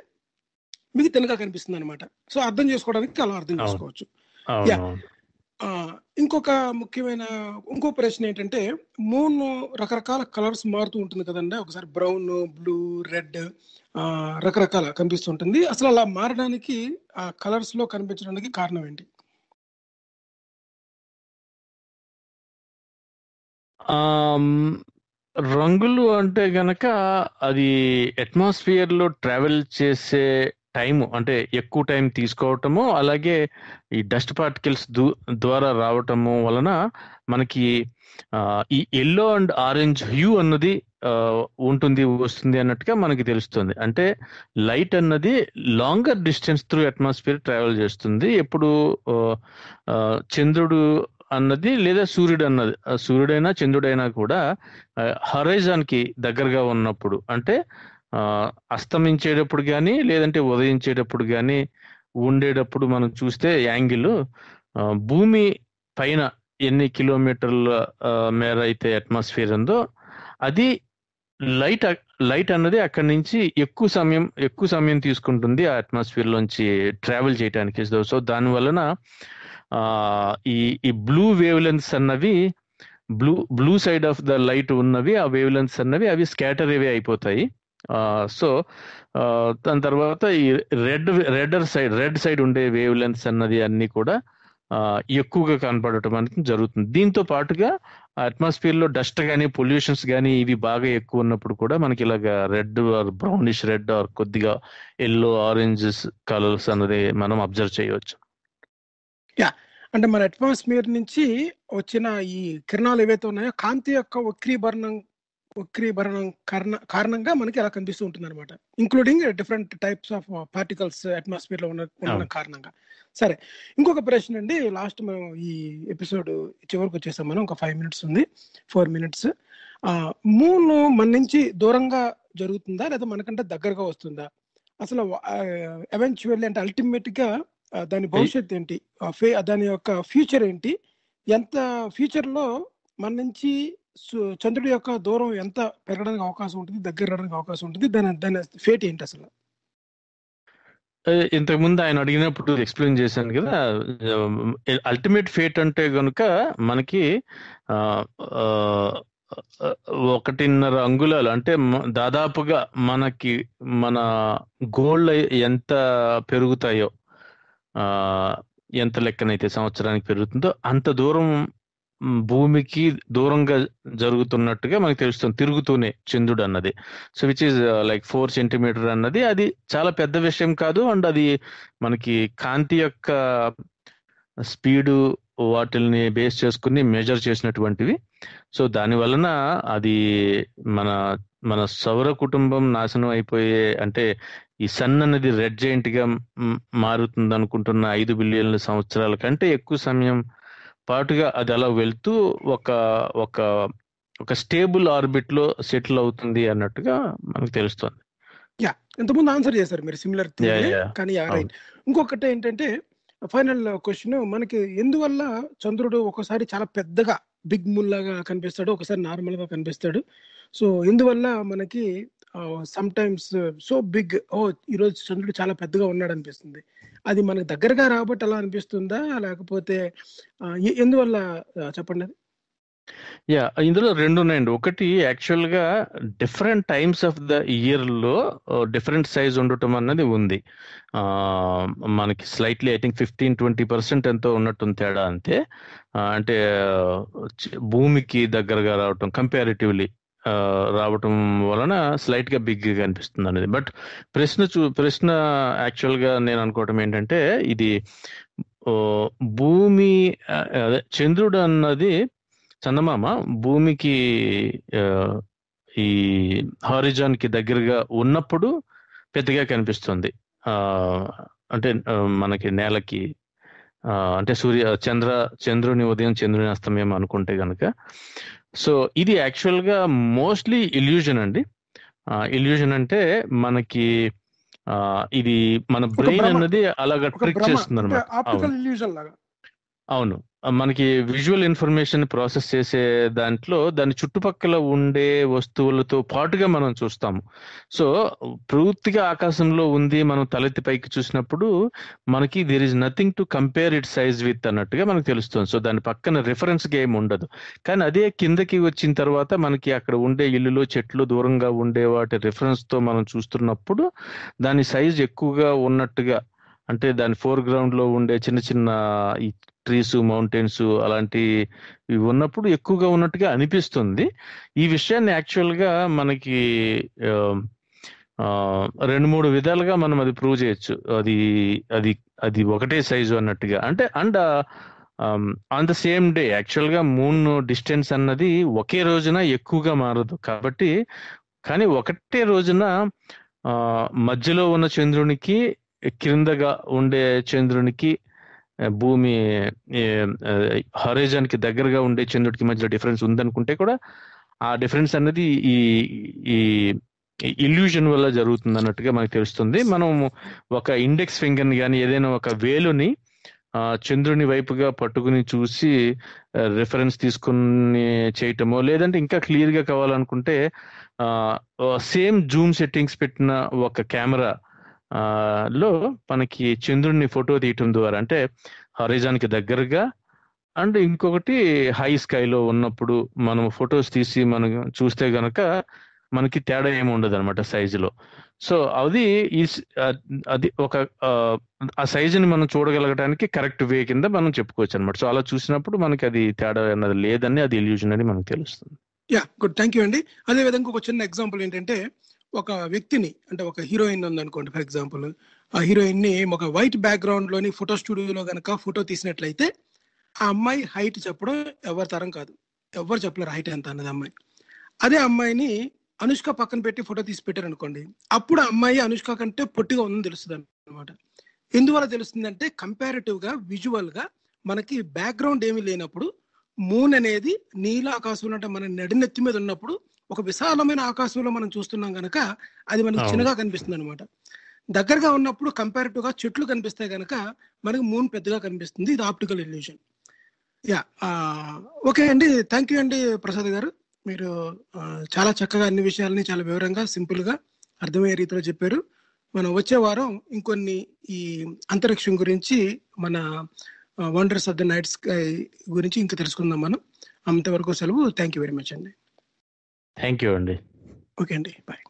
మీకు తినగా కనిపిస్తుంది అనమాట. సో అర్థం చేసుకోవడానికి అలా అర్థం చేసుకోవచ్చు. ఇంకో ప్రశ్న ఏంటంటే, మూన్ రకరకాల కలర్స్ మారుతూ ఉంటుంది కదండి. ఒకసారి బ్రౌన్, బ్లూ, రెడ్ రకరకాల కనిపిస్తుంటుంది. అసలు అలా మారడానికి, ఆ కలర్స్ లో కనిపించడానికి కారణం ఏంటి? రంగులు అంటే గనక అది అట్మాస్ఫియర్ లో ట్రావెల్ చేసే టైము, అంటే ఎక్కువ టైం తీసుకోవటము, అలాగే ఈ డస్ట్ పార్టికల్స్ ద్వారా రావటము వలన మనకి ఈ ఎల్లో అండ్ ఆరెంజ్ హ్యూ అన్నది వస్తుంది అన్నట్టుగా మనకి తెలుస్తుంది. అంటే లైట్ అన్నది longer distance through atmosphere travel చేస్తుంది. ఎప్పుడు చంద్రుడు అన్నది లేదా సూర్యుడైనా చంద్రుడైనా కూడా హరైజాన్ కి దగ్గరగా ఉన్నప్పుడు, అంటే అస్తమించేటప్పుడు కానీ లేదంటే ఉదయించేటప్పుడు కానీ ఉండేటప్పుడు మనం చూస్తే యాంగిల్ భూమి పైన ఎన్ని కిలోమీటర్ల మేర అయితే అట్మాస్ఫియర్ ఉందో, అది లైట్ అన్నది అక్కడి నుంచి ఎక్కువ సమయం తీసుకుంటుంది ఆ అట్మాస్ఫియర్ లోంచి ట్రావెల్ చేయడానికి. సో దాని వలన ఈ బ్లూ వేవ్ లెన్స్ అన్నవి blue side of the light ఉన్నవి, ఆ వేవ్ లెంత్స్ అన్నవి అవి స్కాటర్ అవే అయిపోతాయి. సో దాని తర్వాత ఈ రెడ్ సైడ్ ఉండే వేవ్ లెంత్స్ అన్నది అన్ని కూడా ఎక్కువగా కనపడటం అనేది జరుగుతుంది. దీంతో పాటుగా అట్మాస్ఫియర్ లో డస్ట్ కానీ పొల్యూషన్స్ కానీ ఇవి బాగా ఎక్కువ ఉన్నప్పుడు కూడా మనకి ఇలాగా red or brownish red or కొద్దిగా ఎల్లో ఆరెంజెస్ కలర్స్ అన్నది మనం అబ్జర్వ్ చేయవచ్చు. యా, అంటే మన అట్మాస్ఫియర్ నుంచి వచ్చిన ఈ కిరణాలు ఏవైతే ఉన్నాయో కాంతి యొక్క వక్రీభరణం కారణంగా మనకి అలా కనిపిస్తూ ఉంటుంది అనమాట, including different types of particles atmosphere లో ఉన్న కారణంగా. సరే, ఇంకొక ప్రశ్న అండి. లాస్ట్ మనం ఈ ఎపిసోడ్ చివరికి వచ్చేసాం, మనం ఒక 5 minutes ఉంది, 4 minutes. మూన్ మన నుంచి దూరంగా జరుగుతుందా లేదా మనకంటే దగ్గరగా వస్తుందా? అసలు ఎవెన్చువల్లీ అంటే అల్టిమేట్ గా దాని భవిష్యత్తు ఏంటి, దాని యొక్క ఫ్యూచర్ ఏంటి, ఎంత ఫ్యూచర్ లో మన నుంచి చంద్రుడి యొక్క దూరం ఎంత పెరగడానికి అవకాశం ఉంటుంది, దగ్గర రావడానికి అవకాశం ఉంటుంది, దాని ఫేట్ ఏంటి అసలు? ఇంతకు ముందు ఆయన అడిగినప్పుడు ఎక్స్ప్లెయిన్ చేశాను కదా, అల్టిమేట్ ఫేట్ అంటే గనుక మనకి 1.5 అంగుళాలు అంటే దాదాపుగా మనకి మన గోల్డ్ ఎంత పెరుగుతాయో, ఎంత లెక్కనైతే సంవత్సరానికి పెరుగుతుందో అంత దూరం భూమికి దూరంగా జరుగుతున్నట్టుగా మనకు తెలుస్తుంది తిరుగుతూనే చంద్రుడు అన్నది. So which is like 4 cm అన్నది అది చాలా పెద్ద విషయం కాదు. అండ్ అది మనకి కాంతి యొక్క స్పీడు వాటిల్ని బేస్ చేసుకుని మెజర్ చేసినటువంటివి. సో దాని వలన అది మన సౌర కుటుంబం నాశనం అయిపోయే, అంటే ఈ సన్ అనేది రెడ్ జైంట్ గా మారుతుంది అనుకుంటున్న 5 బిలియన్ల సంవత్సరాల కంటే ఎక్కువ సమయం పాటుగా అది అలా వెళ్తూ ఒక స్టేబుల్ ఆర్బిట్ లో సెటిల్ అవుతుంది అన్నట్టుగా మనకు తెలుస్తుంది. యా, ఇంతకుముందు ఆన్సర్ చేశారు మీరు సిమిలర్ కానీ. ఇంకొకటి ఏంటంటే ఫైనల్ క్వశ్చన్, మనకి ఎందువల్ల చంద్రుడు ఒకసారి చాలా పెద్దగా బిగ్ మూన్ లాగా కనిపిస్తాడు, ఒకసారి నార్మల్ గా కనిపిస్తాడు? సో ఎందువల్ల మనకి సమ్ టైమ్స్ సో బిగ్, ఈరోజు చంద్రుడు చాలా పెద్దగా ఉన్నాడు అనిపిస్తుంది? అది మనకు దగ్గరగా రాబట్టి అలా అనిపిస్తుందా, లేకపోతే ఎందువల్ల చెప్పండి అది? యా, ఇందులో 2 ఉన్నాయండి. ఒకటి యాక్చువల్ గా different times of the year లో డిఫరెంట్ సైజ్ ఉండటం అన్నది ఉంది. మనకి స్లైట్లీ ఐ థింక్ 15-20% ఎంతో ఉన్నట్టుంది తేడా అంతే. అంటే భూమికి దగ్గరగా రావటం కంపారిటివ్లీ రావటం వలన స్లైట్ గా బిగ్ గా అనిపిస్తుంది అనేది. బట్ ప్రశ్న యాక్చువల్ గా నేను అనుకోవటం ఏంటంటే, ఇది భూమి అదే చంద్రుడు అన్నది చందమామ భూమికి ఈ హారిజాన్ కి దగ్గరగా ఉన్నప్పుడు పెద్దగా కనిపిస్తుంది. అంటే మనకి నేలకి అంటే చంద్రుని ఉదయం చంద్రుని అస్తమయం అనుకుంటే గనక. సో ఇది యాక్చువల్ గా మోస్ట్లీ ఇల్యూజన్ అండి. ఇల్యూజన్ అంటే మనకి ఇది మన బ్రెయిన్ అన్నది అలాగా ట్రిక్ చేస్తుంది అనమాట. అవును, మనకి విజువల్ ఇన్ఫర్మేషన్ ప్రాసెస్ చేసే దాంట్లో దాని చుట్టుపక్కల ఉండే వస్తువులతో పాటుగా మనం చూస్తాము. సో పూర్తిగా ఆకాశంలో ఉంది, మనం తలెత్తి పైకి చూసినప్పుడు మనకి there is nothing to compare it size with అన్నట్టుగా మనకు తెలుస్తుంది. సో దాని పక్కన రిఫరెన్స్ గేమ్ ఉండదు. కానీ అదే కిందకి వచ్చిన తర్వాత మనకి అక్కడ ఉండే ఇల్లులు చెట్లు దూరంగా ఉండే వాటి రిఫరెన్స్ తో మనం చూస్తున్నప్పుడు దాని సైజ్ ఎక్కువగా ఉన్నట్టుగా, అంటే దాని ఫోర్గ్రౌండ్ లో ఉండే చిన్న చిన్న ఈ ట్రీస్ మౌంటైన్స్ అలాంటివి ఉన్నప్పుడు ఎక్కువగా ఉన్నట్టుగా అనిపిస్తుంది. ఈ విషయాన్ని యాక్చువల్ గా మనకి 2-3 విధాలుగా మనం అది ప్రూవ్ చేయొచ్చు. అది ఒకటే సైజు అన్నట్టుగా. అంటే and on the same day actual గా మూన్ డిస్టెన్స్ అన్నది ఒకే రోజున ఎక్కువగా మారదు కాబట్టి, కానీ ఒకటే రోజున మధ్యలో ఉన్న చంద్రునికి క్రిందగా ఉండే చంద్రునికి భూమి హారిజాన్ కి దగ్గరగా ఉండే చంద్రుడికి మధ్య డిఫరెన్స్ ఉందనుకుంటే కూడా ఆ డిఫరెన్స్ అనేది ఈ ఇల్యూజన్ వల్ల జరుగుతుంది అన్నట్టుగా మనకు తెలుస్తుంది. మనం ఒక ఇండెక్స్ ఫింగర్ ని కానీ ఏదైనా ఒక వేలుని చంద్రుని వైపుగా పట్టుకుని చూసి రిఫరెన్స్ తీసుకుని చేయటమో, లేదంటే ఇంకా క్లియర్ గా కావాలనుకుంటే సేమ్ జూమ్ సెట్టింగ్స్ పెట్టిన ఒక కెమెరా లో మనకి చంద్రుడిని ఫోటో తీయటం ద్వారా, అంటే హారిజాన్ కి దగ్గరగా అండ్ ఇంకొకటి హై స్కైలో ఉన్నప్పుడు మనం ఫొటోస్ తీసి మనం చూస్తే గనక మనకి తేడా ఏమి ఉండదు అనమాట సైజులో. సో అది అది ఒక ఆ సైజుని మనం చూడగలగడానికి కరెక్ట్ వే కింద మనం చెప్పుకోవచ్చు అనమాట. సో అలా చూసినప్పుడు మనకి అది తేడా అన్నది లేదని, అది ఇల్యూజన్ అని మనకు తెలుస్తుంది. యా గుడ్, థ్యాంక్ యూ అండి. అదే విధంగా ఒక చిన్న ఎగ్జాంపుల్ ఏంటంటే, ఒక వ్యక్తిని అంటే ఒక హీరోయిన్ ఉందనుకోండి ఫర్ ఎగ్జాంపుల్, ఆ హీరోయిన్ ని ఒక వైట్ బ్యాక్గ్రౌండ్ లోని ఫోటో స్టూడియోలో కనుక ఫోటో తీసినట్లయితే ఆ అమ్మాయి హైట్ చెప్పడం ఎవరి తరం కాదు, ఎవరు చెప్పలేరు హైట్ ఎంత అన్నది అమ్మాయి. అదే అమ్మాయిని అనుష్క పక్కన పెట్టి ఫోటో తీసి పెట్టారు అనుకోండి, అప్పుడు ఆ అమ్మాయి అనుష్క కంటే పొట్టిగా ఉందని తెలుస్తుంది అనమాట. ఎందువల్ల తెలుస్తుందంటే కంపారిటివ్ గా విజువల్ గా మనకి బ్యాక్గ్రౌండ్ ఏమీ లేనప్పుడు మూన్ అనేది నీల ఆకాశంలో అంటే మన నడినెత్తి మీద ఉన్నప్పుడు ఒక విశాలమైన ఆకాశంలో మనం చూస్తున్నాం కనుక అది మనకి చిన్నగా కనిపిస్తుంది అనమాట. దగ్గరగా ఉన్నప్పుడు కంపారిటివ్ గా చెట్లు కనిపిస్తాయి కనుక మనకి మూన్ పెద్దగా కనిపిస్తుంది. ఇది ఆప్టికల్ ఇల్యూషన్. యా ఓకే అండి, థ్యాంక్ యూ అండి ప్రసాద్ గారు. మీరు చాలా చక్కగా అన్ని విషయాలని చాలా వివరంగా సింపుల్ గా అర్థమయ్యే రీతిలో చెప్పారు. మనం వచ్చే వారం ఇంకొన్ని ఈ అంతరిక్షం గురించి, మన wonders of the night sky గురించి ఇంకా తెలుసుకుందాం మనం. అంతవరకు సెలవు. థ్యాంక్ యూ వెరీ మచ్ అండి. థ్యాంక్ యూ అండి. ఓకే అండి, బాయ్.